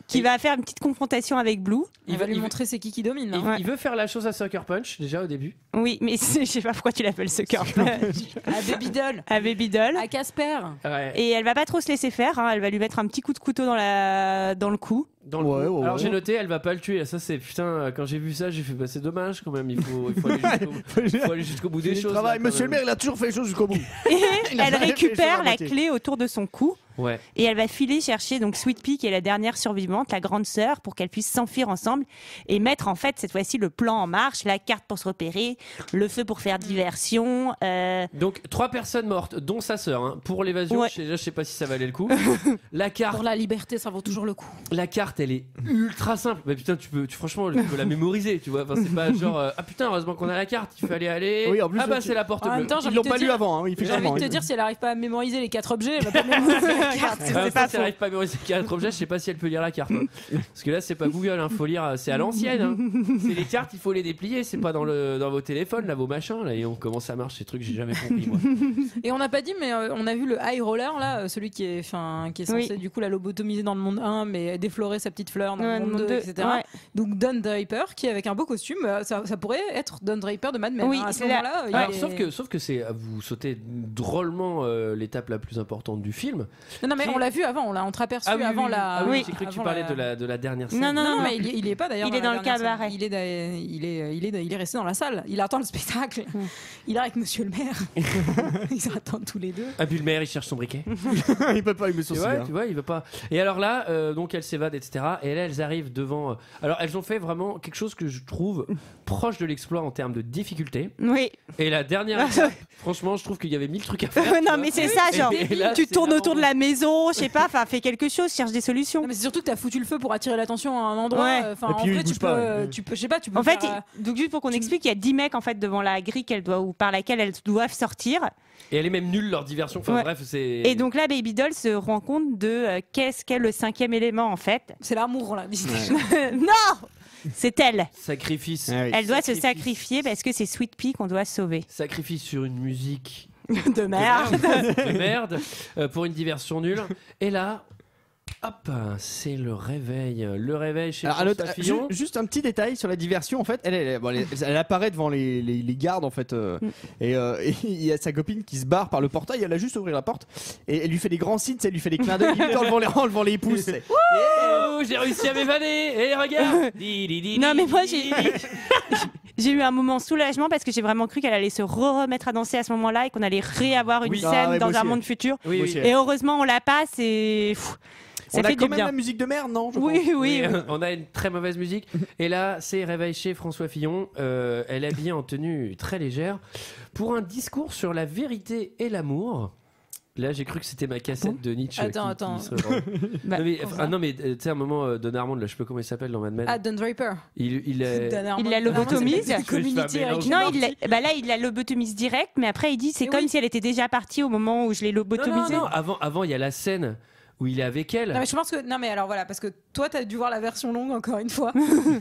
qui va faire une petite confrontation avec Blue. Il va lui montrer c'est qui domine. Hein. Il veut faire la chose à Sucker Punch déjà au début. Oui, mais je sais pas pourquoi tu l'appelles Sucker Punch. À Baby Doll. À Casper. Ouais. Et elle va pas trop se laisser faire. Hein. Elle va lui mettre un petit coup de couteau dans le cou. Alors j'ai noté, elle va pas le tuer. Ça c'est putain. Quand j'ai vu ça, j'ai fait c'est dommage quand même. Il faut aller jusqu'au bout des choses. Monsieur le maire, il a toujours fait les choses jusqu'au bout. Et elle récupère la clé autour de son cou. Ouais. Et elle va filer chercher donc Sweet Pea qui est la dernière survivante, la grande sœur, pour qu'elle puisse s'enfuir ensemble et mettre en fait cette fois-ci le plan en marche, la carte pour se repérer, le feu pour faire diversion. Donc 3 personnes mortes, dont sa sœur. Hein. Pour l'évasion, je sais pas si ça valait le coup. La carte. Pour la liberté, ça vaut toujours le coup. La carte, elle est ultra simple. Mais putain, franchement, tu peux la mémoriser, tu vois. Enfin, c'est pas genre ah putain, heureusement qu'on a la carte. Il fallait aller. Oui, en plus, c'est la porte bleue. Ils l'ont pas lu avant. Hein, j'ai envie de te dire, si elle arrive pas à mémoriser les 4 objets, elle va pas mémoriser la carte. Si elle arrive pas à mémoriser les 4 objets, je sais pas si elle peut lire la carte. Hein. Parce que là, c'est pas Google, hein, faut lire, c'est à l'ancienne. Hein. C'est les cartes, il faut les déplier, c'est pas dans vos téléphones, là, vos machins. Là, et comment ça marche ces trucs, j'ai jamais compris. Moi. Et on n'a pas dit, mais on a vu le High Roller là, celui qui est censé du coup la lobotomiser dans le monde 1, mais déflorer sa petite fleur dans le monde 2, etc. Ouais. Donc Don Draper, qui est avec un beau costume, ça pourrait être Don Draper de Mad Men. Oui, hein, à ce moment-là. Alors, sauf que c'est vous sautez drôlement l'étape la plus importante du film. Non, mais on l'a vu avant, on l'a entreaperçu avant la. Ah oui, j'ai cru que tu parlais de la dernière scène. Non, mais il est pas d'ailleurs. Il est dans le cabaret. Il est resté dans la salle. Il attend le spectacle. Il est avec Monsieur le maire. Ils attendent tous les deux. Ah puis le maire il cherche son briquet. Il peut pas, il met son cigare. Tu vois, il veut pas. Et alors là, donc elles s'évadent, etc. Et là elles arrivent devant. Alors elles ont fait vraiment quelque chose que je trouve proche de l'exploit en termes de difficulté. Oui. Et la dernière étape, franchement, je trouve qu'il y avait 1000 trucs à faire. Non mais c'est ça, genre là, tu tournes autour de la maison, je sais pas, enfin fais quelque chose, cherche des solutions. Non, mais c'est surtout que t'as foutu le feu pour attirer l'attention à un endroit. Enfin, en vrai, tu peux, je sais pas, tu peux. En fait, donc juste pour qu'on explique, il y a 10 mecs en fait devant la grille ou par laquelle elles doivent sortir. Et elle est même nulle leur diversion. Enfin bref, c'est. Et donc là, Baby Doll se rend compte de qu'est-ce qu'est le 5e élément en fait. C'est l'amour là. Non. C'est elle. Sacrifice. Ah oui. Elle doit se sacrifier parce que c'est Sweet Pea qu'on doit sauver. Sacrifice sur une musique de merde. De merde pour une diversion nulle. Et là. Hop, c'est le réveil chez François Fillon. Juste un petit détail sur la diversion. En fait, elle apparaît devant les gardes en fait, et il y a sa copine qui se barre par le portail. Elle a juste ouvert la porte et elle lui fait des grands signes, elle lui fait des clins d'œil en levant les pouces. J'ai réussi à m'évader. Et regarde. Non mais moi j'ai eu un moment soulagement parce que j'ai vraiment cru qu'elle allait se remettre à danser à ce moment-là et qu'on allait réavoir une scène dans un monde futur. Et heureusement on l'a pas. Ça on fait a quand du même bien. La musique de merde, non Oui. On a une très mauvaise musique. Et là, c'est réveil chez François Fillon. Elle est habillée en tenue très légère pour un discours sur la vérité et l'amour. Là, j'ai cru que c'était ma cassette de Nietzsche. Attends. Non, mais tu sais, à un moment, Don Armand, là, je sais pas comment il s'appelle dans Mad Men. Ah, Don Draper. Il la lobotomise. Non, il la lobotomise direct, mais après, il dit c'est comme si elle était déjà partie au moment où je l'ai lobotomisée. Non, avant, il y a la scène où il est avec elle. Non mais je pense que alors voilà, parce que toi t'as dû voir la version longue encore une fois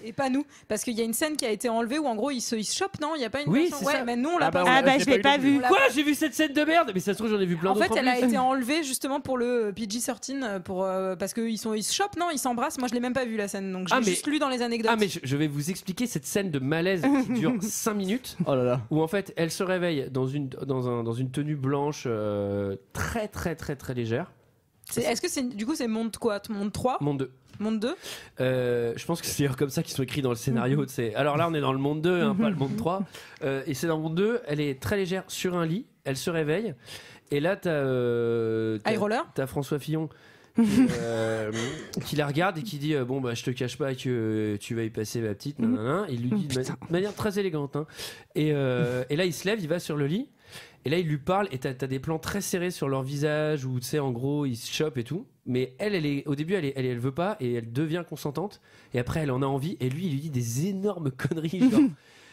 et pas nous, parce qu'il y a une scène qui a été enlevée où en gros ils se chopent, non, il y a pas une version. Ouais, mais nous on l'a pas. Je l'ai pas vu. Quoi, j'ai vu cette scène de merde, mais ça se trouve j'en ai vu plein d'autres. En fait, elle a été enlevée justement pour le PG-13 parce que ils se chopent, non, ils s'embrassent. Moi je l'ai même pas vu la scène, donc j'ai juste lu dans les anecdotes. Ah mais je vais vous expliquer cette scène de malaise qui dure 5 minutes. Oh là là. Où en fait elle se réveille dans une tenue blanche très très très très légère. Est-ce que c'est du coup c'est monde quoi, monde 3 Monde 2. Monde 2 je pense que c'est comme ça qu'ils sont écrits dans le scénario. Alors là on est dans le monde 2, hein, pas le monde 3. Et c'est dans le monde 2, elle est très légère sur un lit, elle se réveille. Et là t'as François Fillon qui la regarde et qui dit bon bah je te cache pas que tu vas y passer ma petite. Il lui dit de manière très élégante. Hein. Et là il se lève, il va sur le lit. Et là, il lui parle et t'as des plans très serrés sur leur visage où, tu sais, en gros, ils se chopent et tout. Mais au début, elle veut pas et elle devient consentante. Et après, elle en a envie. Et lui, il lui dit des énormes conneries, genre...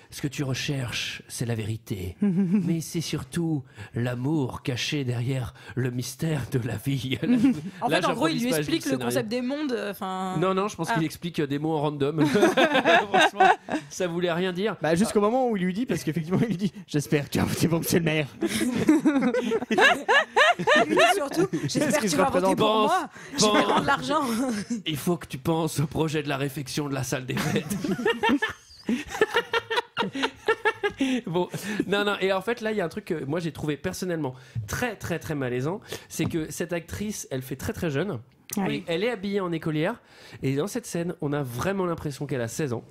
Ce que tu recherches, c'est la vérité. Mais c'est surtout l'amour caché derrière le mystère de la vie. En fait, en gros, il lui explique le concept des mondes. Non, je pense qu'il explique des mots en random. Franchement, ça voulait rien dire. Jusqu'au moment où il lui dit, parce qu'effectivement, il lui dit j'espère que tu as voté pour monsieur le maire. Il lui dit surtout j'espère que tu vas voter pour moi. Je vais rendre l'argent. Il faut que tu penses au projet de la réfection de la salle des fêtes. Bon, non, et en fait là il y a un truc que moi j'ai trouvé personnellement très très très malaisant, c'est que cette actrice elle fait très très jeune, Oui. elle est habillée en écolière, et dans cette scène on a vraiment l'impression qu'elle a 16 ans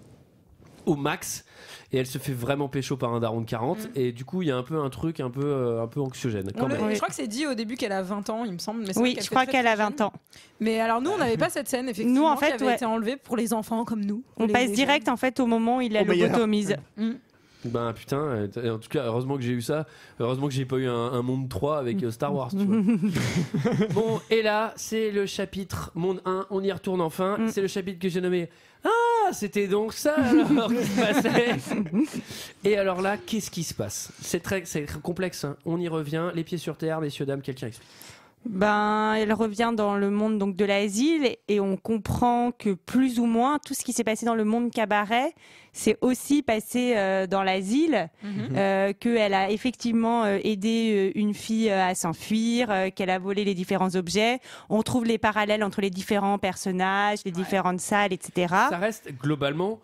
au max, et elle se fait vraiment pécho par un daron de 40, et du coup il y a un peu un truc un peu anxiogène quand même. Je crois que c'est dit au début qu'elle a 20 ans, il me semble. Mais Oui, je crois qu'elle a 20 ans. Mais alors nous, on n'avait pas cette scène, effectivement, Nous, en fait, qui avait été enlevée pour les enfants comme nous. On passe direct en fait au moment où il la lobotomise. Ben putain, en tout cas heureusement que j'ai eu ça, heureusement que j'ai pas eu un monde 3 avec Star Wars, tu vois. Bon, et là c'est le chapitre monde 1, on y retourne enfin, c'est le chapitre que j'ai nommé Ah, c'était donc ça alors qui se passait. Et alors là, qu'est-ce qui se passe? C'est très complexe, hein. On y revient, les pieds sur terre, messieurs, dames, quelqu'un explique. Elle revient dans le monde donc de l'asile, et on comprend que plus ou moins tout ce qui s'est passé dans le monde cabaret s'est aussi passé dans l'asile, qu'elle a effectivement aidé une fille à s'enfuir, qu'elle a volé les différents objets. On trouve les parallèles entre les différents personnages, les différentes salles, etc. Ça reste globalement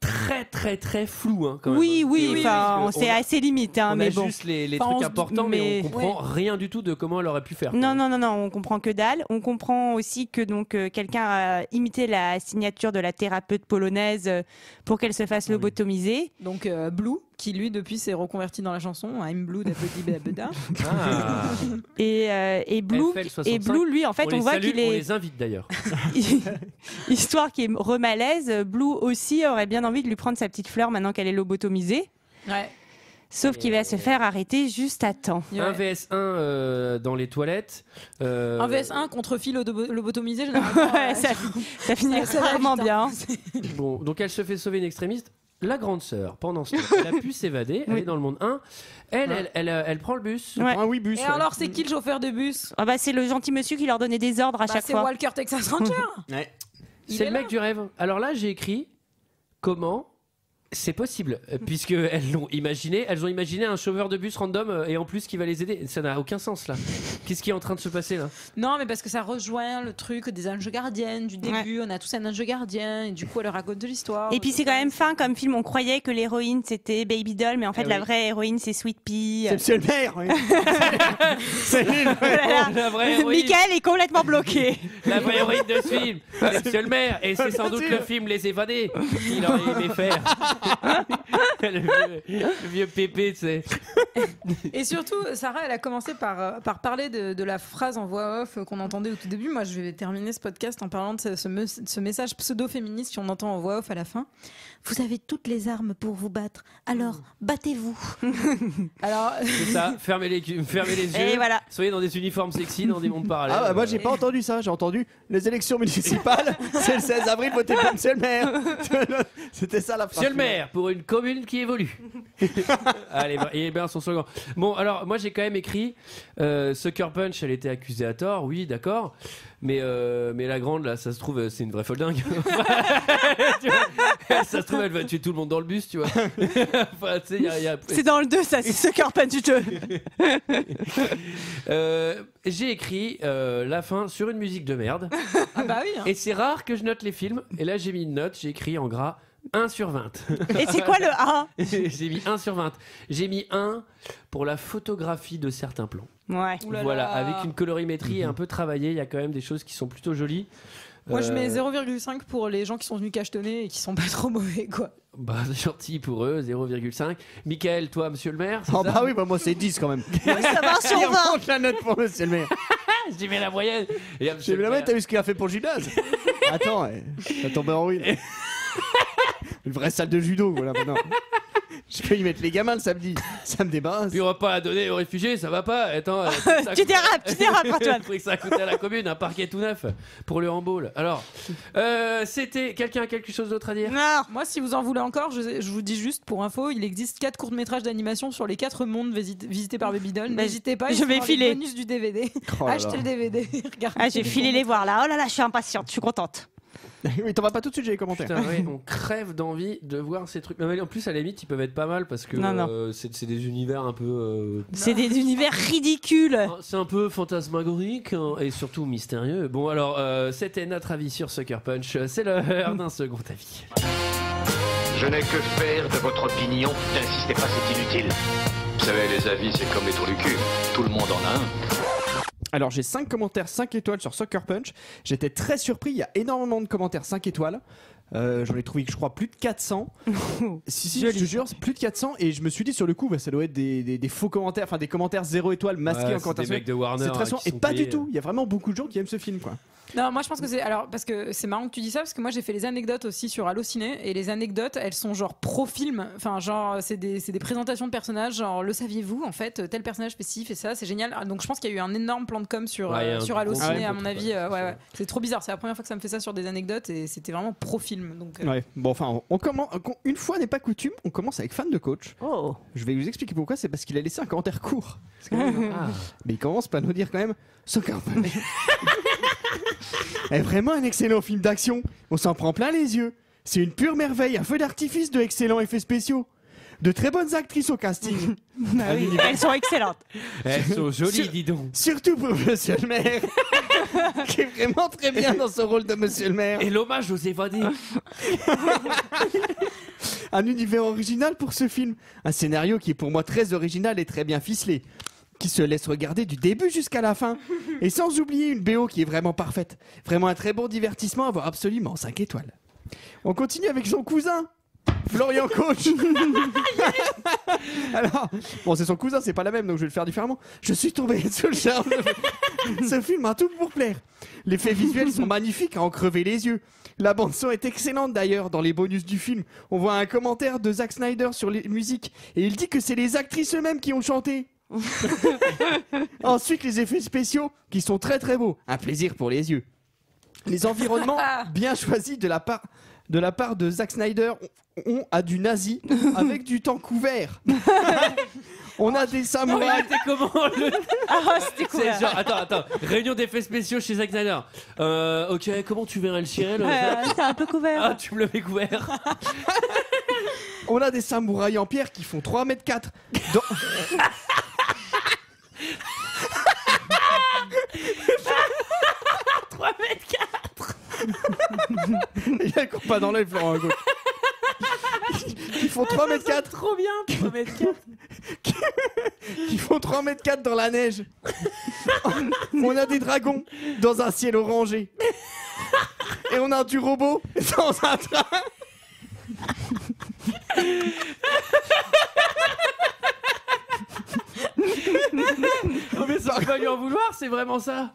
très très très flou, hein, quand même. Oui, enfin, c'est assez limite, hein, on mais a bon. juste les trucs importants, mais on comprend rien du tout de comment elle aurait pu faire. Non, on comprend que dalle. On comprend aussi que donc quelqu'un a imité la signature de la thérapeute polonaise pour qu'elle se fasse lobotomiser. Donc Blue, qui lui depuis s'est reconverti dans la chanson I'm Blue d'Abedi. Et Blue, lui, en fait, on voit qu'il est. On les invite d'ailleurs. Histoire qui est remalaise. Blue aussi aurait bien envie de lui prendre sa petite fleur maintenant qu'elle est lobotomisée. Ouais. Sauf qu'il va se faire arrêter juste à temps. Un VS1 dans les toilettes. Un VS1 contre fille lobotomisée, généralement. Ouais, ça finit rarement bien. Bon, donc elle se fait sauver une extrémiste. La grande sœur, pendant ce temps, elle a pu s'évader, elle est dans le monde 1. Elle prend le bus. Ouais. Un oui bus. Et alors, c'est qui le chauffeur de bus? C'est le gentil monsieur qui leur donnait des ordres à chaque fois. C'est Walker Texas Ranger. Ouais. C'est le mec du rêve. Alors là, j'ai écrit comment c'est possible, puisque elles ont imaginé un chauffeur de bus random et en plus qui va les aider. Ça n'a aucun sens là. Qu'est-ce qui est en train de se passer là? Non, mais parce que ça rejoint le truc des anges gardiennes du début. On a tous un ange gardien et du coup elle leur raconte de l'histoire. Et puis c'est quand même fin comme film. On croyait que l'héroïne c'était Baby Doll, mais en fait la vraie héroïne c'est Sweet Pea. C'est le seul maire. Oui. C'est la vraie héroïne. Michael est complètement bloqué. La vraie héroïne de ce film, c'est le seul maire, et c'est sans doute le film Les Évadés qu'il aurait aimé faire. le vieux pépé, tu sais. Et surtout, Sarah, elle a commencé par parler de la phrase en voix off qu'on entendait au tout début. Moi, je vais terminer ce podcast en parlant de ce message pseudo-féministe qu'on entend en voix off à la fin. Vous avez toutes les armes pour vous battre, alors battez-vous. Alors, c'est ça, fermez les yeux, et voilà. Soyez dans des uniformes sexy, dans des mondes parallèles. Ah bah moi j'ai pas entendu ça, j'ai entendu les élections municipales, c'est le 16 avril, votez pour monsieur le maire. C'était ça la phrase. Monsieur le maire, pour une commune qui évolue. Allez, il est bien son slogan. Bon, alors moi j'ai quand même écrit Sucker Punch, elle était accusée à tort, oui, d'accord. Mais la grande là, ça se trouve c'est une vraie folle dingue. Ça se trouve elle va tuer tout le monde dans le bus, tu vois. Enfin, tu sais, c'est dans le 2 ça, c'est Sucker Punch du jeu. J'ai écrit la fin sur une musique de merde. Ah bah oui. Hein. Et c'est rare que je note les films. Et là j'ai mis une note, j'ai écrit en gras 1 sur 20. Et c'est quoi le 1? J'ai mis 1 sur 20. J'ai mis 1 pour la photographie de certains plans. Ouais. Voilà, avec une colorimétrie un peu travaillée, il y a quand même des choses qui sont plutôt jolies. Moi je mets 0,5 pour les gens qui sont venus cachetonner et qui sont pas trop mauvais, quoi. Bah gentil pour eux, 0,5. Michael, toi monsieur le maire, c'est ça? Bah oui, bah moi c'est 10 quand même. Ça va sur 20. La note pour monsieur le maire. J'ai mis la moyenne. J'ai mis la moyenne, t'as vu ce qu'il a fait pour le gymnase? Attends, t'as tombé en ruine. Une vraie salle de judo, voilà maintenant. Je peux y mettre les gamins le samedi, ça me débarrasse. Puis on va pas la donner aux réfugiés, ça va pas. Attends, tu dérapes, Antoine. Que ça a coûté à la commune un parquet tout neuf pour le handball. Alors, c'était quelqu'un a quelque chose d'autre à dire? Non. Moi, si vous en voulez encore, je vous dis juste pour info, il existe 4 courts-métrages d'animation sur les 4 mondes visités par Baby Doll. N'hésitez pas. Je vais filer. Les bonus du DVD. Achetez le DVD. Regardez. J'ai filé les voir là. Oh là là, je suis impatiente, je suis contente. Oui, t'en vas pas tout de suite, j'ai les commentaires. Putain, ouais, on crève d'envie de voir ces trucs. Mais en plus, à la limite, ils peuvent être pas mal parce que c'est des univers un peu. C'est des univers ridicules. C'est un peu fantasmagorique hein, et surtout mystérieux. Bon, alors, c'était notre avis sur Sucker Punch. C'est l'heure d'un second avis. Je n'ai que faire de votre opinion. N'insistez pas, c'est inutile. Vous savez, les avis, c'est comme les trous du cul. Tout le monde en a un. Alors j'ai 5 commentaires 5 étoiles sur Sucker Punch. J'étais très surpris, il y a énormément de commentaires 5 étoiles. J'en ai trouvé, je crois, plus de 400. si, je te jure, plus de 400. Et je me suis dit sur le coup, ça doit être des faux commentaires, enfin des commentaires 0 étoiles masqués en commentaires. C'est des mecs de Warner. C'est très souvent, et pas du tout. Il y a vraiment beaucoup de gens qui aiment ce film, quoi. Non, moi je pense que c'est. Alors, parce que c'est marrant que tu dis ça, parce que moi j'ai fait les anecdotes aussi sur Allociné, et les anecdotes elles sont genre pro-film. Enfin, genre, c'est des présentations de personnages, genre, le saviez-vous, en fait, tel personnage fait ci, fait ça, c'est génial. Donc je pense qu'il y a eu un énorme plan de com sur Allociné, à mon avis. Ouais. C'est trop bizarre, c'est la première fois que ça me fait ça sur des anecdotes, et c'était vraiment pro-film. Donc, Ouais, bon, enfin, on commence. Une fois n'est pas coutume, on commence avec fan de coach. Oh. Je vais vous expliquer pourquoi, c'est parce qu'il a laissé un commentaire court. Mais il commence par nous dire quand même Sucker Punch est vraiment un excellent film d'action. On s'en prend plein les yeux. C'est une pure merveille, un feu d'artifice de excellents effets spéciaux. De très bonnes actrices au casting. Elles sont excellentes. Elles sont jolies, dis donc. Surtout pour Monsieur le Maire, qui est vraiment très bien dans ce rôle de Monsieur le Maire. Et l'hommage aux évadés. Un univers original pour ce film. Un scénario qui est pour moi très original et très bien ficelé, qui se laisse regarder du début jusqu'à la fin. Et sans oublier une BO qui est vraiment parfaite. Vraiment un très bon divertissement à voir absolument 5 étoiles. On continue avec son cousin, Florian Coach. Alors, bon, c'est son cousin, c'est pas la même, donc je vais le faire différemment. Je suis tombé sous le charme de ce film a tout pour plaire. Les effets visuels sont magnifiques à en crever les yeux. La bande-son est excellente d'ailleurs. Dans les bonus du film, on voit un commentaire de Zack Snyder sur les musiques, et il dit que c'est les actrices eux-mêmes qui ont chanté. Ensuite, les effets spéciaux qui sont très très beaux, un plaisir pour les yeux. Les environnements bien choisis de la part de Zack Snyder ont à du nazi avec du temps couvert. On a des samouraïs. C'était comment c'était cool. C'est genre, attends, réunion d'effets spéciaux chez Zack Snyder. Ok, comment tu verrais le ciel C'est un peu couvert. Ah, tu me le mets couvert. On a des samouraïs en pierre qui font 3m4. Dans... Il y a qu'on pas dans l'œil, Florent. Qui font 3m4. Trop bien, 3m4. Qui font 3m4 dans la neige. On a des dragons dans un ciel orangé. Et on a du robot dans un train. Non mais ça va pas lui en vouloir, c'est vraiment ça.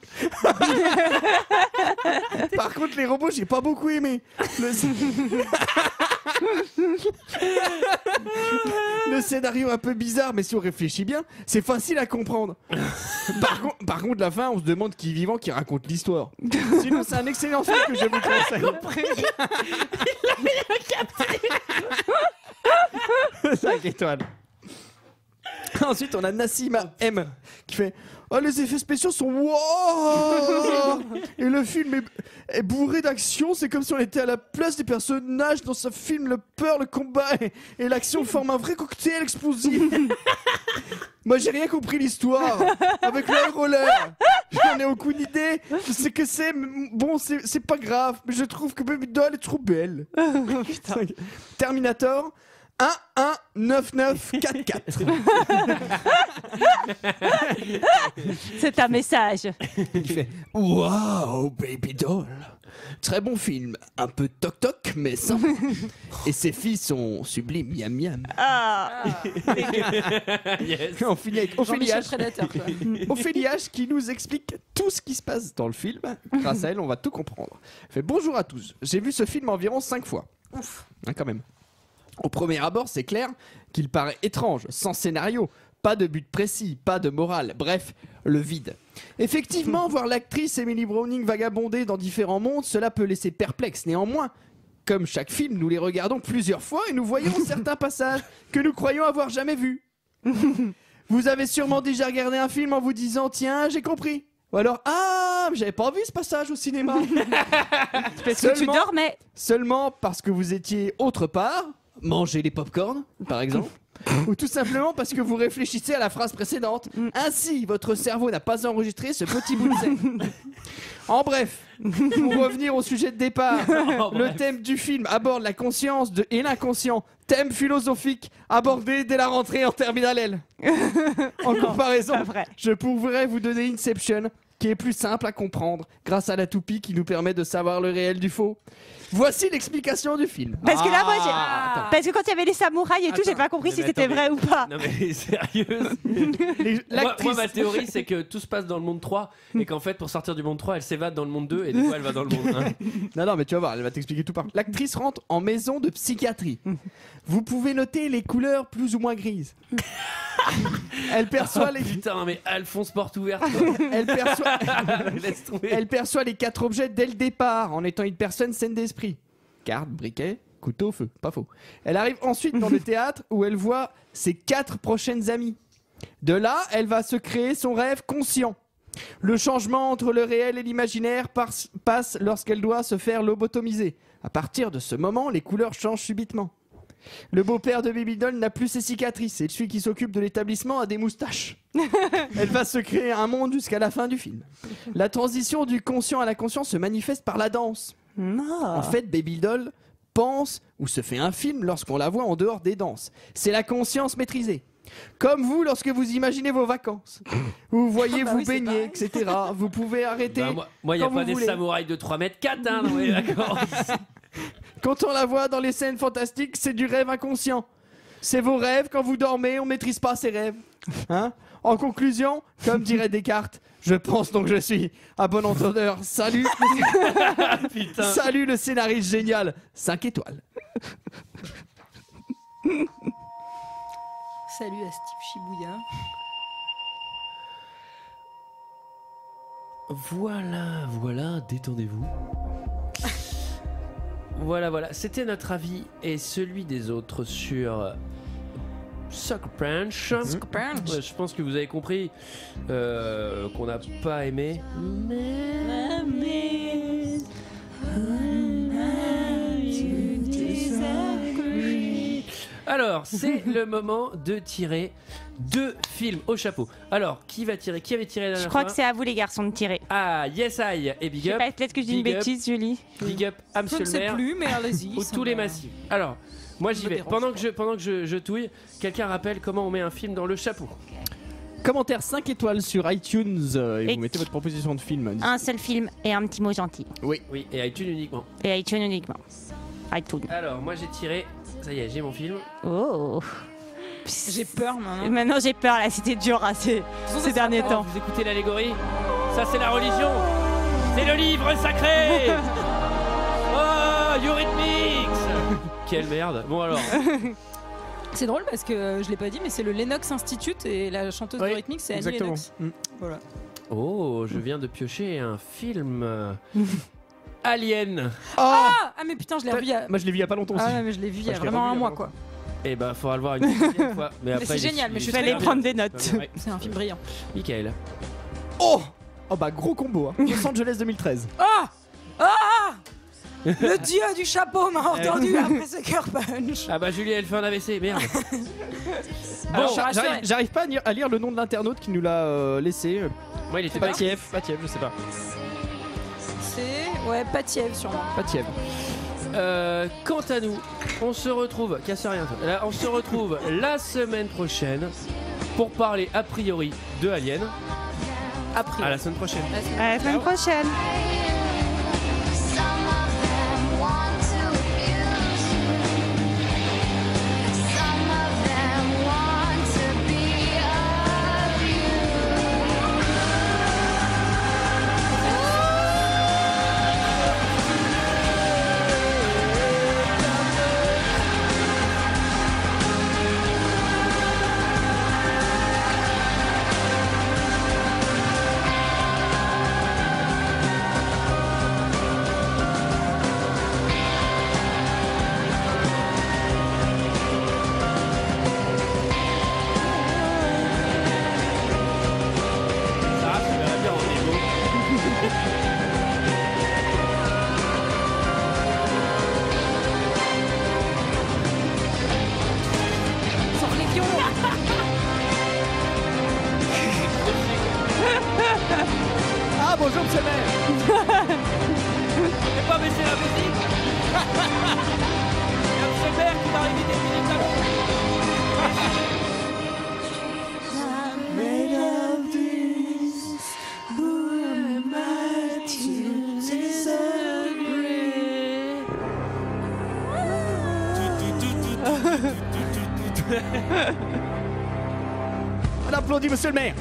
Par contre, les robots, j'ai pas beaucoup aimé. Le scénario un peu bizarre, mais si on réfléchit bien, c'est facile à comprendre. Par contre, la fin, on se demande qui est vivant qui raconte l'histoire. Sinon, c'est un excellent film que je vous conseille. Il a rien capté. 5 étoiles. Ensuite, on a Nassima M qui fait oh, les effets spéciaux sont wow. Et le film est bourré d'action. C'est comme si on était à la place des personnages dans ce film. Le peur, le combat et l'action forment un vrai cocktail explosif. Moi, j'ai rien compris l'histoire. Avec le roller, j'en ai aucune idée. Je sais que c'est. Bon, c'est pas grave. Mais je trouve que Baby Doll est trop belle. Terminator 119944. C'est un message. Il fait Wow, Baby Doll. Très bon film. Un peu toc-toc, mais sans. Et ses filles sont sublimes. Miam miam. Yes. On finit avec Ophélie H qui nous explique tout ce qui se passe dans le film. Grâce à elle, on va tout comprendre. Elle fait bonjour à tous. J'ai vu ce film environ 5 fois. Ouf. Quand même. Au premier abord, c'est clair qu'il paraît étrange, sans scénario, pas de but précis, pas de morale, bref, le vide. Effectivement, voir l'actrice Emily Browning vagabonder dans différents mondes, cela peut laisser perplexe. Néanmoins, comme chaque film, nous les regardons plusieurs fois et nous voyons certains passages que nous croyons avoir jamais vus. Vous avez sûrement déjà regardé un film en vous disant « Tiens, j'ai compris ». Ou alors « Ah, j'avais pas vu ce passage au cinéma ». Parce que tu dormais. Seulement parce que vous étiez autre part. Manger les pop-corn, par exemple. Ou tout simplement parce que vous réfléchissez à la phrase précédente. Ainsi, votre cerveau n'a pas enregistré ce petit bout de scène. En bref, pour revenir au sujet de départ, le thème du film aborde la conscience et l'inconscient, thème philosophique abordé dès la rentrée en terminale L. En comparaison, je pourrais vous donner Inception, qui est plus simple à comprendre grâce à la toupie qui nous permet de savoir le réel du faux. Voici l'explication du film. Parce que là, moi, parce que quand il y avait les samouraïs et tout, j'ai pas compris si c'était vrai ou pas. Non mais sérieux. Moi, ma théorie, c'est que tout se passe dans le monde 3 et qu'en fait, pour sortir du monde 3, elle s'évade dans le monde 2 et des fois, elle va dans le monde 1. Non, mais tu vas voir, elle va t'expliquer tout par. L'actrice rentre en maison de psychiatrie. Vous pouvez noter les couleurs plus ou moins grises. Elle perçoit les. Putain, mais Alphonse porte ouverte. Elle perçoit les 4 objets dès le départ en étant une personne saine d'esprit. Carte, briquet, couteau, feu, pas faux. Elle arrive ensuite dans le théâtre où elle voit ses 4 prochaines amies. De là, elle va se créer son rêve conscient. Le changement entre le réel et l'imaginaire passe lorsqu'elle doit se faire lobotomiser. À partir de ce moment, les couleurs changent subitement. Le beau-père de Babydoll n'a plus ses cicatrices et celui qui s'occupe de l'établissement a des moustaches. Elle va se créer un monde jusqu'à la fin du film. La transition du conscient à l'inconscient se manifeste par la danse. En fait, Babydoll pense ou se fait un film lorsqu'on la voit en dehors des danses. C'est la conscience maîtrisée. Comme vous, lorsque vous imaginez vos vacances, vous voyez vous baigner, etc. Vous pouvez arrêter. Moi, il n'y a pas des samouraïs de 3m4 dans les vacances. Quand on la voit dans les scènes fantastiques, c'est du rêve inconscient. C'est vos rêves, quand vous dormez, on ne maîtrise pas ses rêves. Hein? En conclusion, comme dirait Descartes, je pense donc je suis à bon entendeur. Salut. Salut le scénariste génial. 5 étoiles. Salut à Steve Shibuya. Voilà, détendez-vous. Voilà, c'était notre avis et celui des autres sur Sucker Punch. Ouais, je pense que vous avez compris qu'on n'a pas aimé. Alors, c'est le moment de tirer 2 films au chapeau. Alors, qui va tirer? Qui avait tiré la dernière fois? Je crois que c'est à vous les garçons de tirer. Ah, Yes I et Big Up. Peut-être que je dis une bêtise, Julie. Big Up, Amselmer. Je ne sais plus, mais allez-y. Ou tous les massifs. Alors, moi j'y vais. Pendant que je touille, quelqu'un rappelle comment on met un film dans le chapeau. Commentaire 5 étoiles sur iTunes et vous mettez votre proposition de film. Un seul film et un petit mot gentil. Oui, et iTunes uniquement. Et iTunes uniquement. iTunes. Alors, moi j'ai tiré. Ça y est, j'ai mon film. Oh. J'ai peur maintenant. Maintenant j'ai peur là, c'était dur hein, ces derniers temps. Vous écoutez l'allégorie? Ça c'est la religion. C'est le livre sacré. Oh, Eurythmics. Quelle merde. Bon alors. C'est drôle parce que je l'ai pas dit, mais c'est le Lennox Institute et la chanteuse de Eurythmics c'est Annie Lennox. Voilà. Oh, je viens de piocher un film. Alien. Ah mais putain, je l'ai revu. Moi je l'ai vu il y a pas longtemps aussi. Ah mais je l'ai vu il y a vraiment un mois quoi. Eh ben, faudra le voir une deuxième fois. Mais après, c'est génial, mais je vais aller prendre des notes. C'est un film brillant. Michael. Oh bah gros combo. Hein. Los Angeles 2013. Le dieu du chapeau m'a entendu après Sucker Punch. Ah bah Julie, elle fait un AVC, merde. Bon, j'arrive pas à lire le nom de l'internaute qui nous l'a laissé. Moi, il était Patiev, je sais pas. C'est Patiev sûrement. Patiev. Quant à nous, on se retrouve, casse rien, là, on se retrouve la semaine prochaine pour parler a priori de Alien. À la semaine prochaine. À la semaine prochaine. On applaudit monsieur le maire.